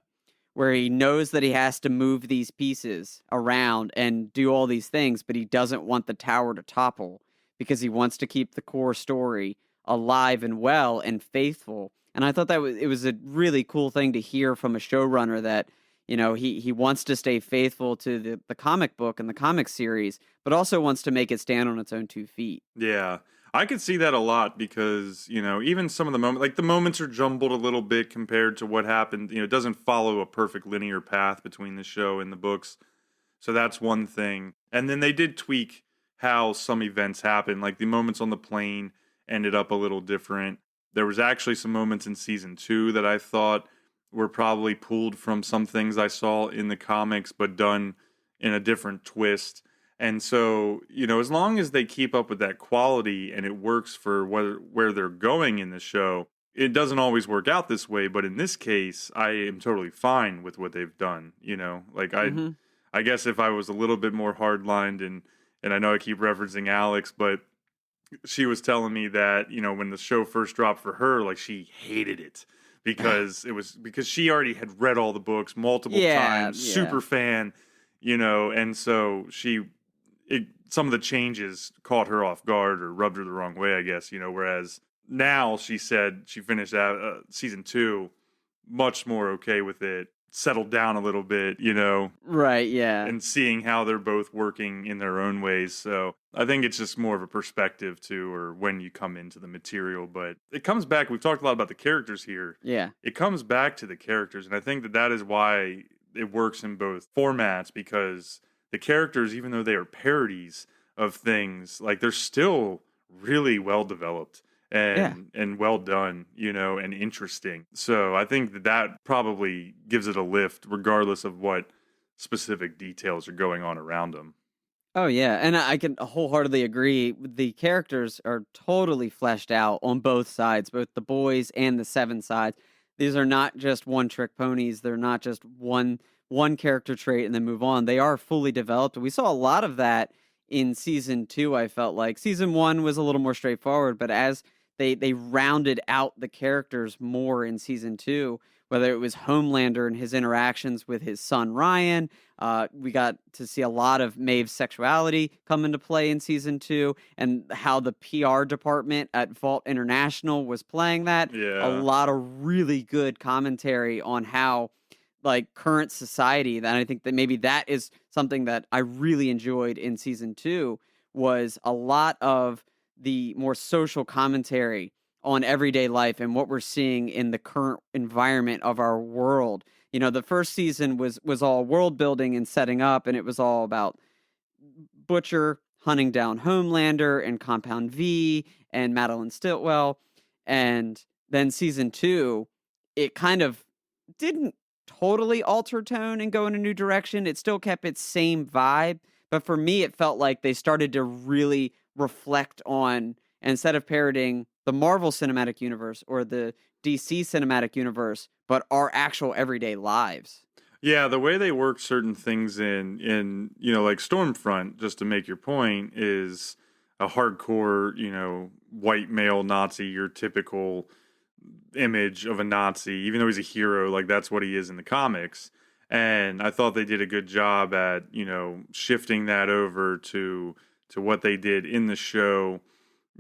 where he knows that he has to move these pieces around and do all these things, but he doesn't want the tower to topple because he wants to keep the core story alive and well and faithful. And I thought that it was a really cool thing to hear from a showrunner that, he wants to stay faithful to the comic book and the comic series, but also wants to make it stand on its own 2 feet. Yeah. I could see that a lot because, even some of the moments, like the moments are jumbled a little bit compared to what happened. It doesn't follow a perfect linear path between the show and the books. So that's one thing. And then they did tweak how some events happen. Like the moments on the plane ended up a little different. There was actually some moments in season 2 that I thought were probably pulled from some things I saw in the comics, but done in a different twist. And so, as long as they keep up with that quality and it works for where they're going in the show, it doesn't always work out this way. But in this case, I am totally fine with what they've done. Like I guess if I was a little bit more hardlined, and I know I keep referencing Alex, but she was telling me that, when the show first dropped for her, like she hated it because because she already had read all the books multiple times, super fan, and so some of the changes caught her off guard or rubbed her the wrong way, I guess, whereas now she said she finished out season 2 much more okay with it, settled down a little bit, Right, yeah. and seeing how they're both working in their own ways. So I think it's just more of a perspective too, or when you come into the material. But it comes back, we've talked a lot about the characters here. Yeah. It comes back to the characters. And I think that is why it works in both formats, because the characters, even though they are parodies of things, like they're still really well developed and well done, and interesting. So I think that probably gives it a lift, regardless of what specific details are going on around them. Oh, yeah. And I can wholeheartedly agree. The characters are totally fleshed out on both sides, both the boys and the 7 sides. These are not just one-trick ponies. They're not just one character trait and then move on. They are fully developed. We saw a lot of that in season 2, I felt like. Season 1 was a little more straightforward, but as they rounded out the characters more in season 2, whether it was Homelander and his interactions with his son Ryan. We got to see a lot of Maeve's sexuality come into play in season 2, and how the PR department at Vault International was playing that. Yeah. A lot of really good commentary on how like current society. That I think that maybe that is something that I really enjoyed in season 2 was a lot of the more social commentary on everyday life and what we're seeing in the current environment of our world. You know, the first season was all world building and setting up, and it was all about Butcher hunting down Homelander and Compound V and Madeline Stiltwell. And then season 2, it kind of didn't totally alter tone and go in a new direction. It still kept its same vibe. But for me, it felt like they started to really reflect on, instead of parroting the Marvel Cinematic Universe or the DC Cinematic Universe, but our actual everyday lives. Yeah, the way they work certain things in like Stormfront, just to make your point, is a hardcore, white male Nazi, your typical image of a Nazi, even though he's a hero, like that's what he is in the comics. And I thought they did a good job at, shifting that over to what they did in the show.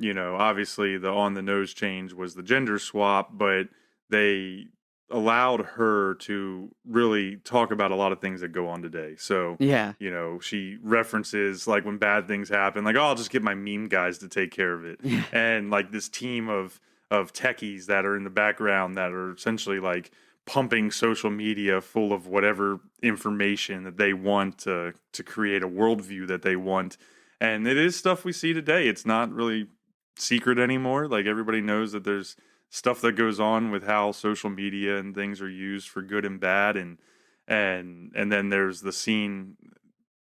Obviously the on the nose change was the gender swap, but they allowed her to really talk about a lot of things that go on today. So, yeah, she references like when bad things happen, like, oh, I'll just get my meme guys to take care of it. And like this team of techies that are in the background that are essentially like pumping social media full of whatever information that they want to create a worldview that they want. And it is stuff we see today. It's not really secret anymore. Like everybody knows that there's stuff that goes on with how social media and things are used for good and bad, and then there's the scene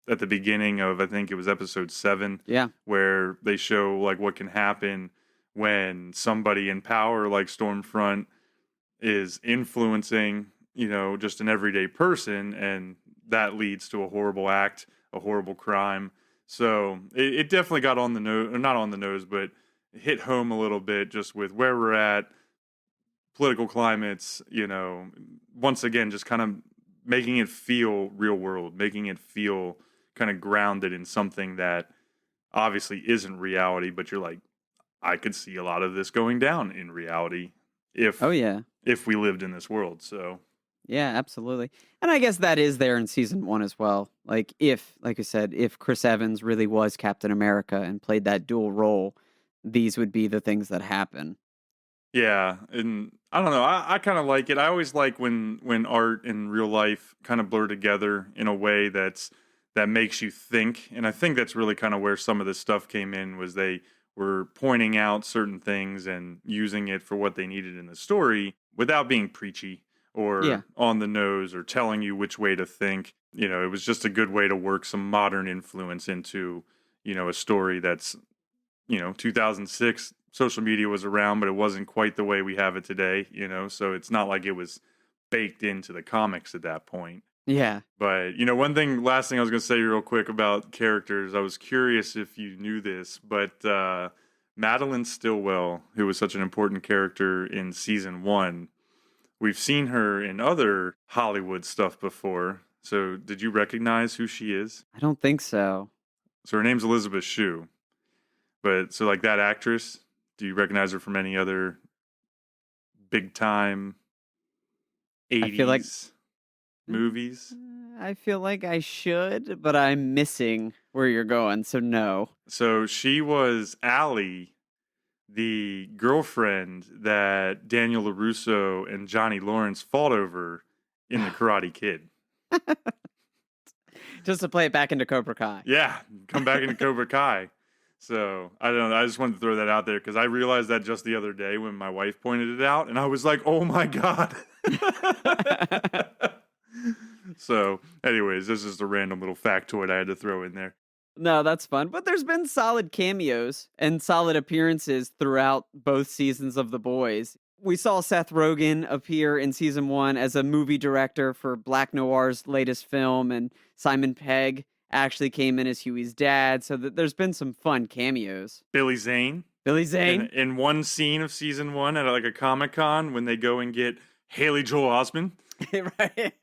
at the beginning of, I think it was episode 7, where they show like what can happen when somebody in power like Stormfront is influencing, just an everyday person, and that leads to a horrible act, a horrible crime. So it definitely got on the nose, or not on the nose, but hit home a little bit just with where we're at, political climates, once again, just kind of making it feel real world, making it feel kind of grounded in something that obviously isn't reality, but you're like, I could see a lot of this going down in reality if we lived in this world. So yeah, absolutely. And I guess that is there in season 1 as well. Like you said, if Chris Evans really was Captain America and played that dual role, these would be the things that happen. Yeah, and I don't know. I kind of like it. I always like when art and real life kind of blur together in a way that makes you think. And I think that's really kind of where some of this stuff came in, was they were pointing out certain things and using it for what they needed in the story without being preachy or on the nose or telling you which way to think. It was just a good way to work some modern influence into, a story that's, 2006, social media was around, but it wasn't quite the way we have it today, so it's not like it was baked into the comics at that point. Yeah. But, last thing I was going to say real quick about characters, I was curious if you knew this, but Madeline Stiltwell, who was such an important character in season 1, we've seen her in other Hollywood stuff before. So did you recognize who she is? I don't think so. So her name's Elizabeth Shue. But so like that actress, do you recognize her from any other big time 80s movies? I feel like I should, but I'm missing where you're going, so no. So she was Allie, the girlfriend that Daniel LaRusso and Johnny Lawrence fought over in The Karate Kid. Just to play it back into Cobra Kai. Yeah, come back into Cobra Kai. So, I don't know, I just wanted to throw that out there because I realized that just the other day when my wife pointed it out, and I was like, oh my God. So, anyways, this is a random little factoid I had to throw in there. No, that's fun. But there's been solid cameos and solid appearances throughout both seasons of The Boys. We saw Seth Rogen appear in season 1 as a movie director for Black Noir's latest film, and Simon Pegg actually came in as Huey's dad, so there's been some fun cameos. Billy Zane. In one scene of season 1 at like a Comic-Con when they go and get Haley Joel Osment. Right.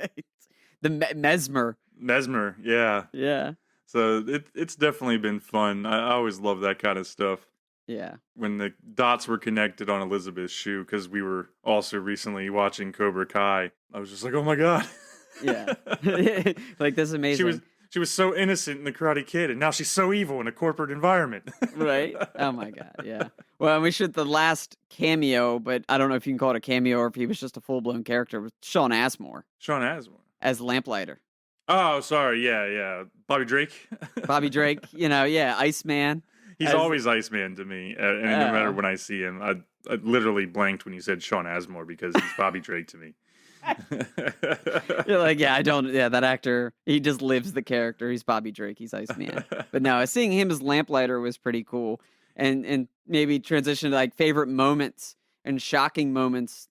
The Mesmer. Mesmer, yeah. Yeah. So it's definitely been fun. I always love that kind of stuff. Yeah. When the dots were connected on Elizabeth Shue, because we were also recently watching Cobra Kai, I was just like, oh my God. Yeah. Like this amazing. She was so innocent in The Karate Kid, and now she's so evil in a corporate environment. Right? Oh my god, yeah. Well, we should the last cameo, but I don't know if you can call it a cameo or if he was just a full-blown character, was Sean Asmore Sean Asmore. as Lamplighter. Oh, sorry. Yeah. Bobby Drake. Bobby Drake, yeah, Iceman. He's always Iceman to me, and no matter when I see him, I literally blanked when you said Sean Asmore because he's Bobby Drake to me. You're like, that actor, he just lives the character. He's Bobby Drake, he's Iceman. But no, seeing him as Lamplighter was pretty cool. And maybe transition to like favorite moments and shocking moments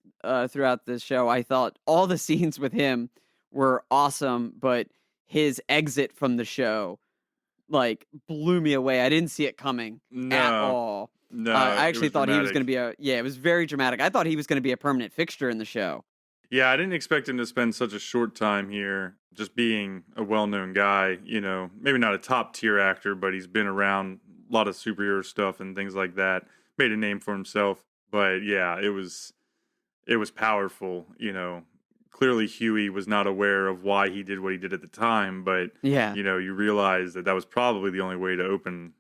throughout this show. I thought all the scenes with him were awesome, but his exit from the show like blew me away. I didn't see it coming at all. No, I actually thought dramatic. he was going to be it was very dramatic. I thought he was going to be a permanent fixture in the show. Yeah, I didn't expect him to spend such a short time here, just being a well-known guy, maybe not a top-tier actor, but he's been around a lot of superhero stuff and things like that, made a name for himself. But yeah, it was powerful, Clearly Huey was not aware of why he did what he did at the time, but yeah, you realize that was probably the only way to open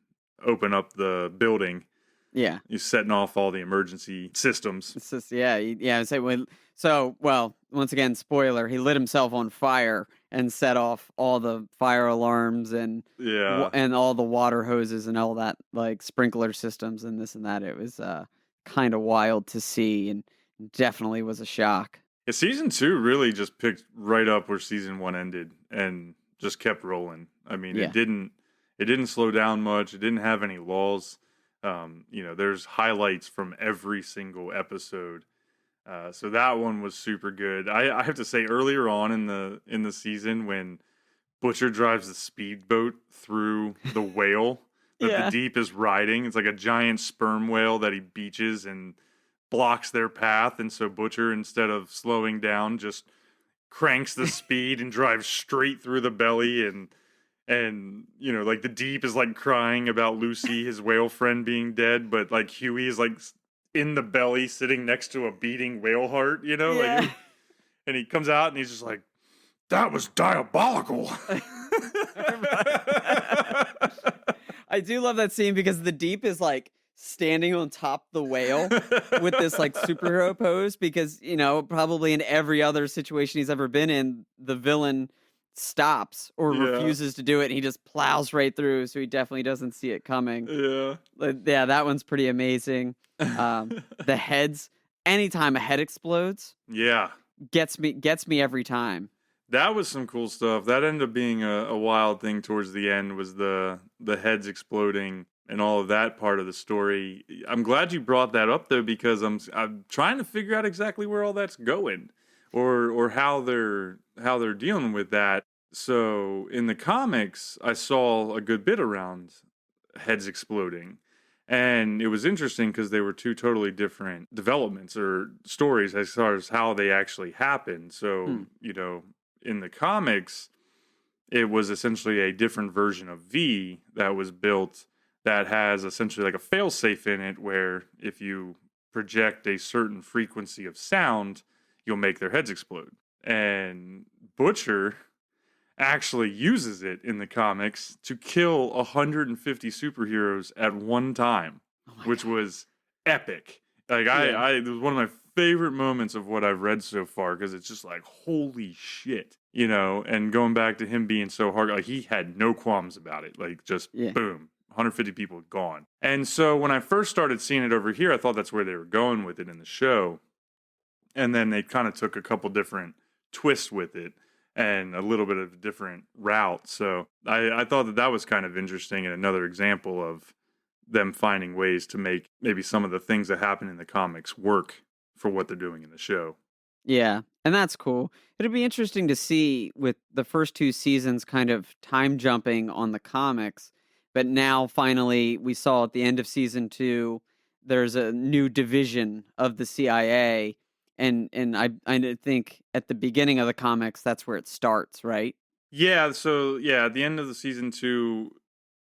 up the building. Yeah. You're setting off all the emergency systems. It's just, once again, spoiler, he lit himself on fire and set off all the fire alarms and all the water hoses and all that, like sprinkler systems and this and that. It was kind of wild to see and definitely was a shock. Yeah, season 2 really just picked right up where season 1 ended and just kept rolling. I mean, it didn't slow down much. It didn't have any lulls. There's highlights from every single episode. So that one was super good. I have to say, earlier on in the season, when Butcher drives the speedboat through the whale that the Deep is riding, it's like a giant sperm whale that he beaches and blocks their path. And so Butcher, instead of slowing down, just cranks the speed and drives straight through the belly and like the Deep is like crying about Lucy, his whale friend, being dead, but like Huey is like in the belly sitting next to a beating whale heart, and he comes out and he's just like, that was diabolical. I do love that scene because the Deep is like standing on top of the whale with this like superhero pose because, probably in every other situation he's ever been in, the villain stops or refuses to do it and he just plows right through, so he definitely doesn't see it coming. That one's pretty amazing. The heads, anytime a head explodes, gets me every time. That was some cool stuff. That ended up being a wild thing towards the end, was the heads exploding and all of that part of the story. I'm glad you brought that up though, because I'm trying to figure out exactly where all that's going, or how they're dealing with that. So in the comics, I saw a good bit around heads exploding, and it was interesting because they were two totally different developments or stories as far as how they actually happened. So in the comics, it was essentially a different version of V that was built that has essentially like a failsafe in it, where if you project a certain frequency of sound, you'll make their heads explode. And Butcher actually uses it in the comics to kill 150 superheroes at one time, which was epic. Like it was one of my favorite moments of what I've read so far, because it's just like, holy shit, and going back to him being so hard, like he had no qualms about it. Like just boom, 150 people gone. And so when I first started seeing it over here, I thought that's where they were going with it in the show. And then they kind of took a couple different twists with it and a little bit of a different route. So I thought that was kind of interesting, and another example of them finding ways to make maybe some of the things that happen in the comics work for what they're doing in the show. Yeah, and that's cool. It'll be interesting to see with the first 2 seasons kind of time jumping on the comics, but now finally we saw at the end of season 2 there's a new division of the CIA, and I think at the beginning of the comics that's where it starts, right? Yeah, so at the end of the season 2,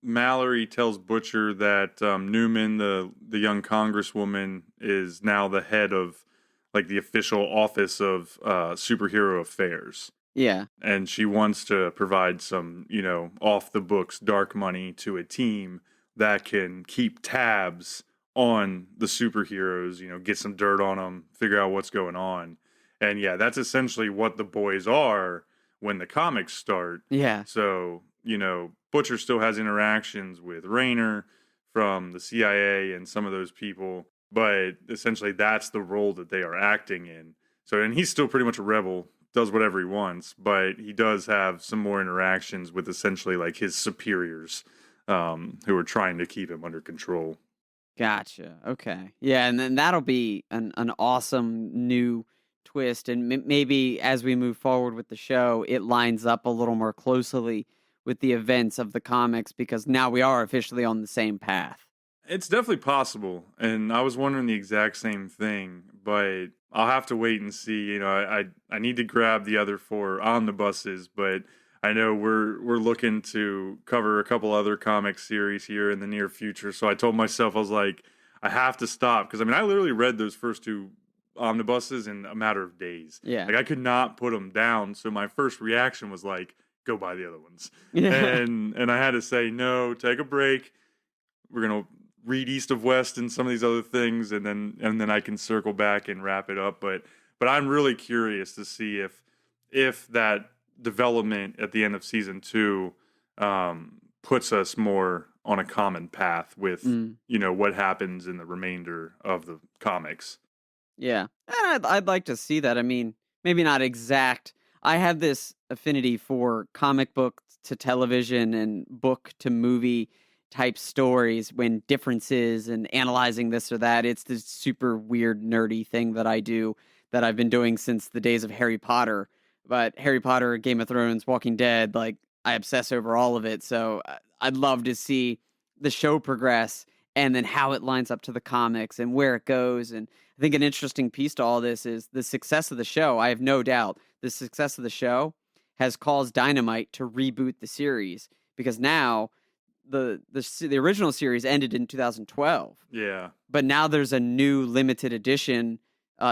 Mallory tells Butcher that Newman, the young congresswoman, is now the head of like the official office of superhero affairs. Yeah. And she wants to provide some, off the books dark money to a team that can keep tabs on the superheroes, get some dirt on them, figure out what's going on. And yeah, that's essentially what the boys are when the comics start. Yeah. So, Butcher still has interactions with Rayner from the CIA and some of those people, but essentially that's the role that they are acting in. So, and he's still pretty much a rebel, does whatever he wants, but he does have some more interactions with essentially like his superiors, who are trying to keep him under control. Gotcha. Okay. Yeah, and then that'll be an awesome new twist, and maybe as we move forward with the show, it lines up a little more closely with the events of the comics because now we are officially on the same path. It's definitely possible, and I was wondering the exact same thing, but I'll have to wait and see. I need to grab the other 4 omnibuses, but I know we're looking to cover a couple other comic series here in the near future. So I told myself, I was like, I have to stop because I literally read those first 2 omnibuses in a matter of days. Yeah. Like I could not put them down, so my first reaction was like, go buy the other ones. Yeah. And I had to say no, take a break. We're gonna read East of West and some of these other things, and then I can circle back and wrap it up. But I'm really curious to see if that development at the end of season 2 puts us more on a common path with what happens in the remainder of the comics. Yeah, and I'd like to see that. Maybe not exact. I have this affinity for comic book to television and book to movie type stories when differences and analyzing this or that. It's this super weird, nerdy thing that I do that I've been doing since the days of Harry Potter. But Harry Potter, Game of Thrones, Walking Dead, like I obsess over all of it. So I'd love to see the show progress and then how it lines up to the comics and where it goes. And I think an interesting piece to all this is the success of the show. I have no doubt the success of the show has caused Dynamite to reboot the series because now the original series ended in 2012. Yeah. But now there's a new limited edition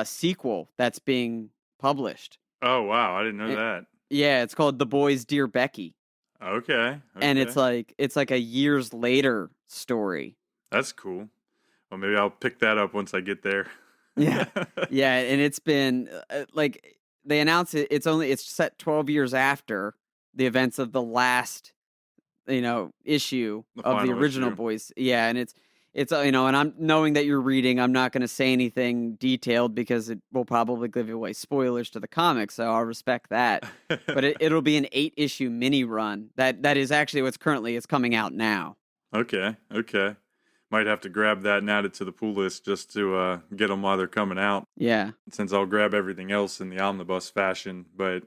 sequel that's being published. Oh, wow. I didn't know that. Yeah, it's called The Boys Dear Becky. Okay. And it's like a years later story. That's cool. Well, maybe I'll pick that up once I get there. Yeah. Yeah, and it's been like they announced it's set 12 years after the events of the last issue of the original issue. Boys. Yeah, and it's and I'm knowing that you're reading, I'm not going to say anything detailed because it will probably give away spoilers to the comics, so I'll respect that. But it'll be an 8-issue mini run that is actually it's coming out now. Okay. Might have to grab that and add it to the pool list just to get them while they're coming out. Yeah. Since I'll grab everything else in the omnibus fashion, but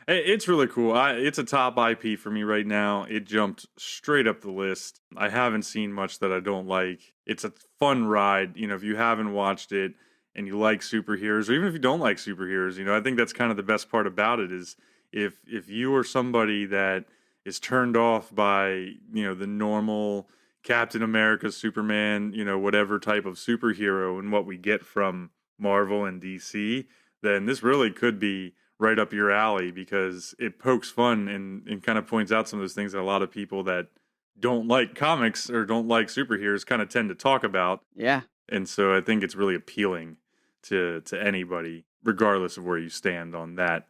it's really cool. It's a top IP for me right now. It jumped straight up the list. I haven't seen much that I don't like. It's a fun ride. If you haven't watched it and you like superheroes, or even if you don't like superheroes, I think that's kind of the best part about it is if you are somebody that is turned off by, the normal Captain America, Superman, whatever type of superhero and what we get from Marvel and DC, then this really could be right up your alley because it pokes fun and kind of points out some of those things that a lot of people that don't like comics or don't like superheroes kind of tend to talk about. Yeah. And so I think it's really appealing to anybody, regardless of where you stand on that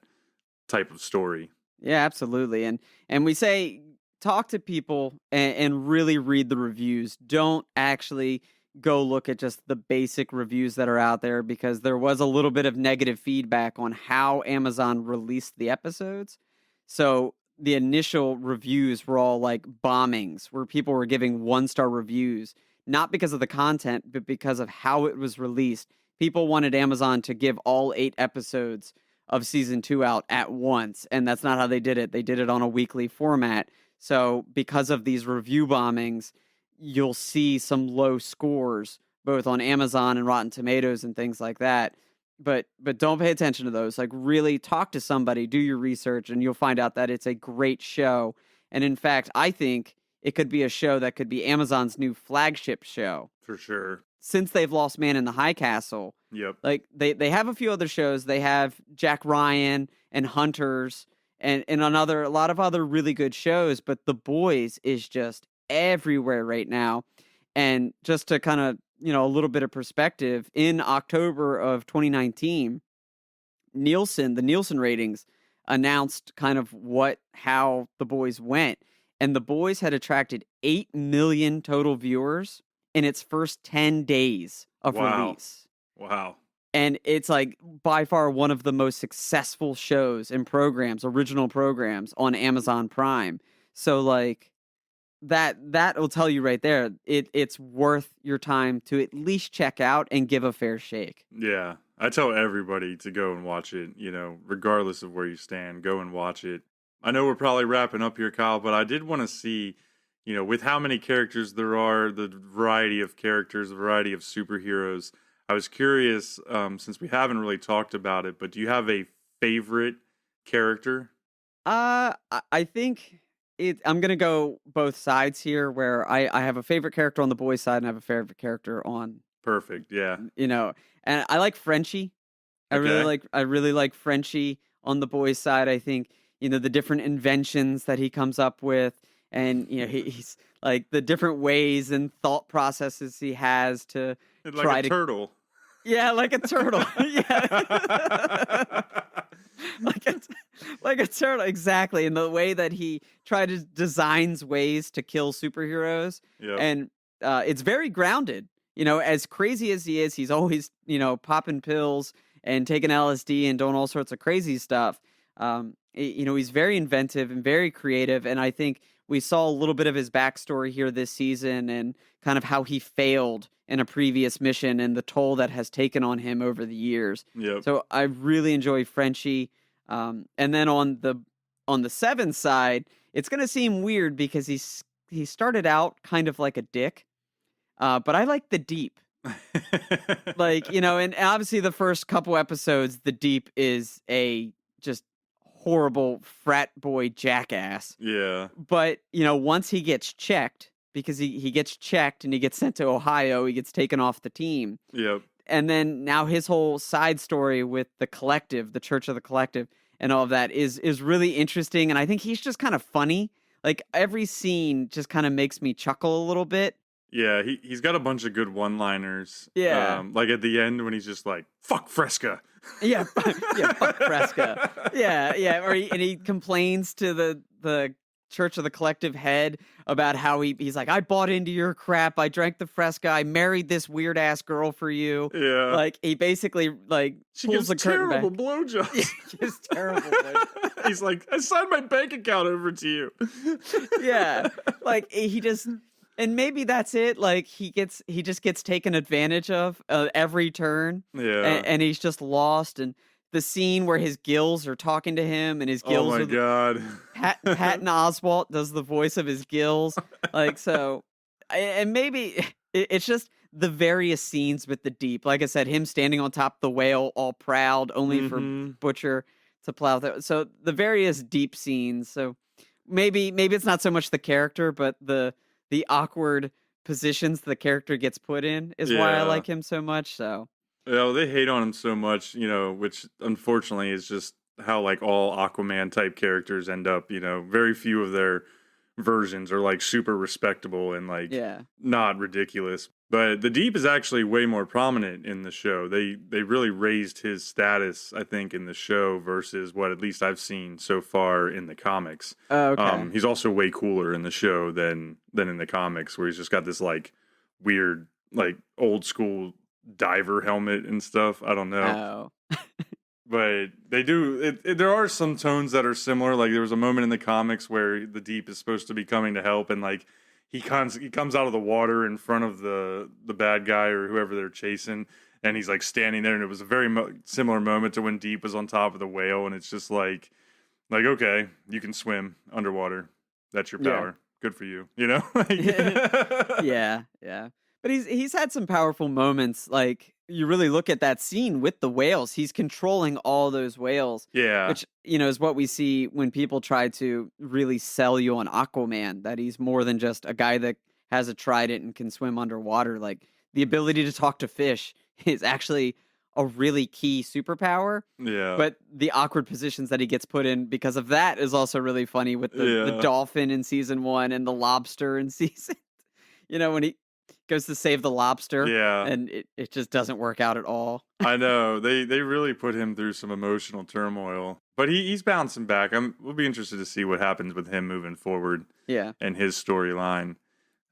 type of story. Yeah, absolutely. And we say talk to people and really read the reviews. Don't actually go look at just the basic reviews that are out there because there was a little bit of negative feedback on how Amazon released the episodes. So the initial reviews were all like bombings where people were giving 1-star reviews, not because of the content, but because of how it was released. People wanted Amazon to give all 8 episodes of season 2 out at once. And that's not how they did it. They did it on a weekly format. So because of these review bombings, you'll see some low scores both on Amazon and Rotten Tomatoes and things like that. But don't pay attention to those. Like really talk to somebody, do your research, and you'll find out that it's a great show. And in fact, I think it could be a show that could be Amazon's new flagship show. For sure. Since they've lost Man in the High Castle. Yep. Like they have a few other shows. They have Jack Ryan and Hunters and on a lot of other really good shows, but The Boys is just everywhere right now. And just to kind of, a little bit of perspective, in October of 2019, the Nielsen ratings announced kind of how The Boys went. And The Boys had attracted 8 million total viewers in its first 10 days of release. Wow. And it's like by far one of the most successful shows and programs, original programs on Amazon Prime. So like that will tell you right there, it's worth your time to at least check out and give a fair shake. Yeah. I tell everybody to go and watch it, regardless of where you stand, go and watch it. I know we're probably wrapping up here, Kyle, but I did want to see, with how many characters there are, the variety of characters, the variety of superheroes. I was curious, since we haven't really talked about it, but do you have a favorite character? I think I'm going to go both sides here, where I have a favorite character on the boys' side and I have a favorite character on. Perfect, yeah. And I like Frenchie. I really like Frenchie on the boys' side. I think, the different inventions that he comes up with, and he's like the different ways and thought processes he has to like a turtle. Yeah, like a turtle. Yeah. like a turtle, exactly. And the way that he designs ways to kill superheroes. Yep. And it's very grounded. As crazy as he is, he's always, popping pills and taking LSD and doing all sorts of crazy stuff. He's very inventive and very creative. And I think we saw a little bit of his backstory here this season and kind of how he failed in a previous mission and the toll that has taken on him over the years. Yep. So I really enjoy Frenchie. And then on the Seven side, it's going to seem weird because he started out kind of like a dick. But I like the Deep. And obviously the first couple episodes, the Deep is a just horrible frat boy jackass. Yeah. But, once he gets checked, because he gets checked and he gets sent to Ohio, he gets taken off the team. Yep. And then now his whole side story with the Collective, the Church of the Collective, and all of that is really interesting. And I think he's just kind of funny. Like every scene just kind of makes me chuckle a little bit. Yeah, he's got a bunch of good one-liners. Yeah. Like at the end when he's just like, fuck Fresca. Yeah, fuck Fresca. Yeah. Or he complains to the Church of the Collective head about how he's like, I bought into your crap. I drank the Fresca. I married this weird ass girl for you. Yeah. Like he basically she pulls gives the curtain terrible back. blowjobs. He gives terrible blowjobs. He's like, I signed my bank account over to you. Yeah. Like he just. And maybe that's it. Like he just gets taken advantage of every turn. Yeah. And he's just lost. And the scene where his gills are talking to him and his gills. Oh my God. Patton Oswalt does the voice of his gills. Like, so, and maybe it's just the various scenes with the Deep. Like I said, him standing on top of the whale, all proud, only for Butcher to plow through. So the various Deep scenes. So maybe it's not so much the character, but the awkward positions the character gets put in is why I like him so much. So they hate on him so much, which unfortunately is just how like all Aquaman type characters end up. Very few of their versions are like super respectable and like not ridiculous. But the Deep is actually way more prominent in the show. They really raised his status, I think, in the show versus what at least I've seen so far in the comics. Oh, okay. He's also way cooler in the show than in the comics, where he's just got this like weird, like old school diver helmet and stuff. I don't know. Oh. But they do. There are some tones that are similar. Like there was a moment in the comics where the Deep is supposed to be coming to help, and like he comes out of the water in front of the bad guy or whoever they're chasing, and he's like standing there. And it was a very similar moment to when Deep was on top of the whale, and it's just like okay, you can swim underwater. That's your power. Yeah. Good for you. Yeah. But he's had some powerful moments. Like you really look at that scene with the whales. He's controlling all those whales. Yeah. Which, is what we see when people try to really sell you on Aquaman, that he's more than just a guy that has a trident and can swim underwater. Like the ability to talk to fish is actually a really key superpower. Yeah. But the awkward positions that he gets put in because of that is also really funny with the Yeah. dolphin in season 1 and the lobster in season. When he goes to save the lobster Yeah. and it just doesn't work out at all. I know. They really put him through some emotional turmoil. But he's bouncing back. We'll be interested to see what happens with him moving forward. Yeah. And his storyline.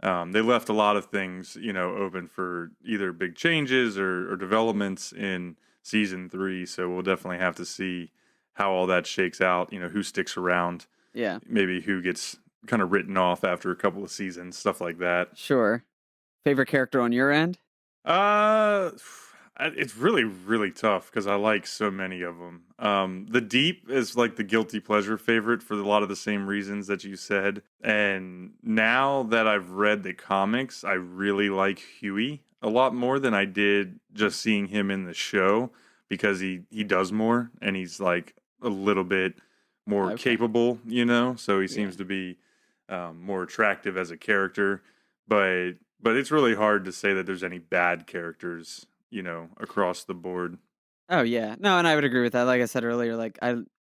They left a lot of things, open for either big changes or developments in season 3. So we'll definitely have to see how all that shakes out. Who sticks around. Yeah. Maybe who gets kind of written off after a couple of seasons, stuff like that. Sure. Favorite character on your end? It's really, really tough because I like so many of them. The Deep is like the guilty pleasure favorite for a lot of the same reasons that you said. And now that I've read the comics, I really like Huey a lot more than I did just seeing him in the show because he does more and he's like a little bit more capable, so he seems to be more attractive as a character. But it's really hard to say that there's any bad characters across the board. Oh yeah. No, and I would agree with that. Like I said earlier, like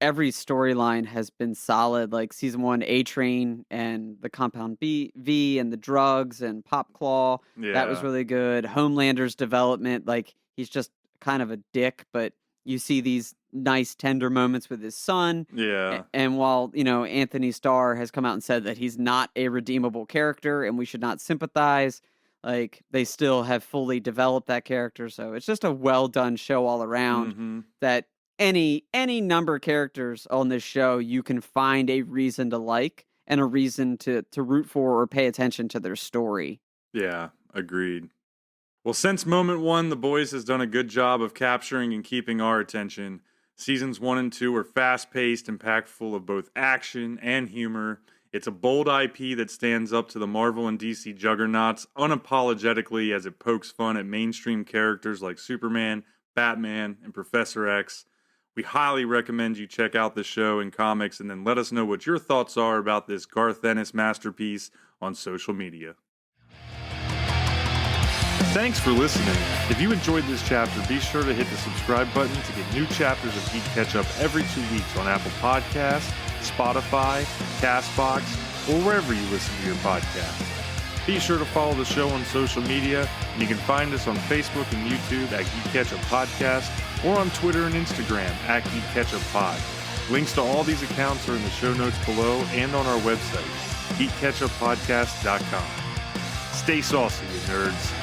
every storyline has been solid. Like season 1, A Train and the Compound V and the drugs and Pop Claw. Yeah. That was really good. Homelander's development, like he's just kind of a dick, but you see these nice tender moments with his son. Yeah. And while, Anthony Starr has come out and said that he's not a redeemable character and we should not sympathize, like they still have fully developed that character. So it's just a well done show all around that any number of characters on this show, you can find a reason to like and a reason to root for or pay attention to their story. Yeah, agreed. Well, since moment 1, The Boys has done a good job of capturing and keeping our attention. Seasons 1 and 2 are fast-paced and packed full of both action and humor. It's a bold IP that stands up to the Marvel and DC juggernauts unapologetically as it pokes fun at mainstream characters like Superman, Batman, and Professor X. We highly recommend you check out the show and comics and then let us know what your thoughts are about this Garth Ennis masterpiece on social media. Thanks for listening. If you enjoyed this chapter, be sure to hit the subscribe button to get new chapters of GeeK KetchUp every 2 weeks on Apple Podcasts, Spotify, CastBox, or wherever you listen to your podcast. Be sure to follow the show on social media. You can find us on Facebook and YouTube at GeeK KetchUp Podcast or on Twitter and Instagram at GeeK KetchUp Pod. Links to all these accounts are in the show notes below and on our website, GeeKKetchUpPodcast.com. Stay saucy, you nerds.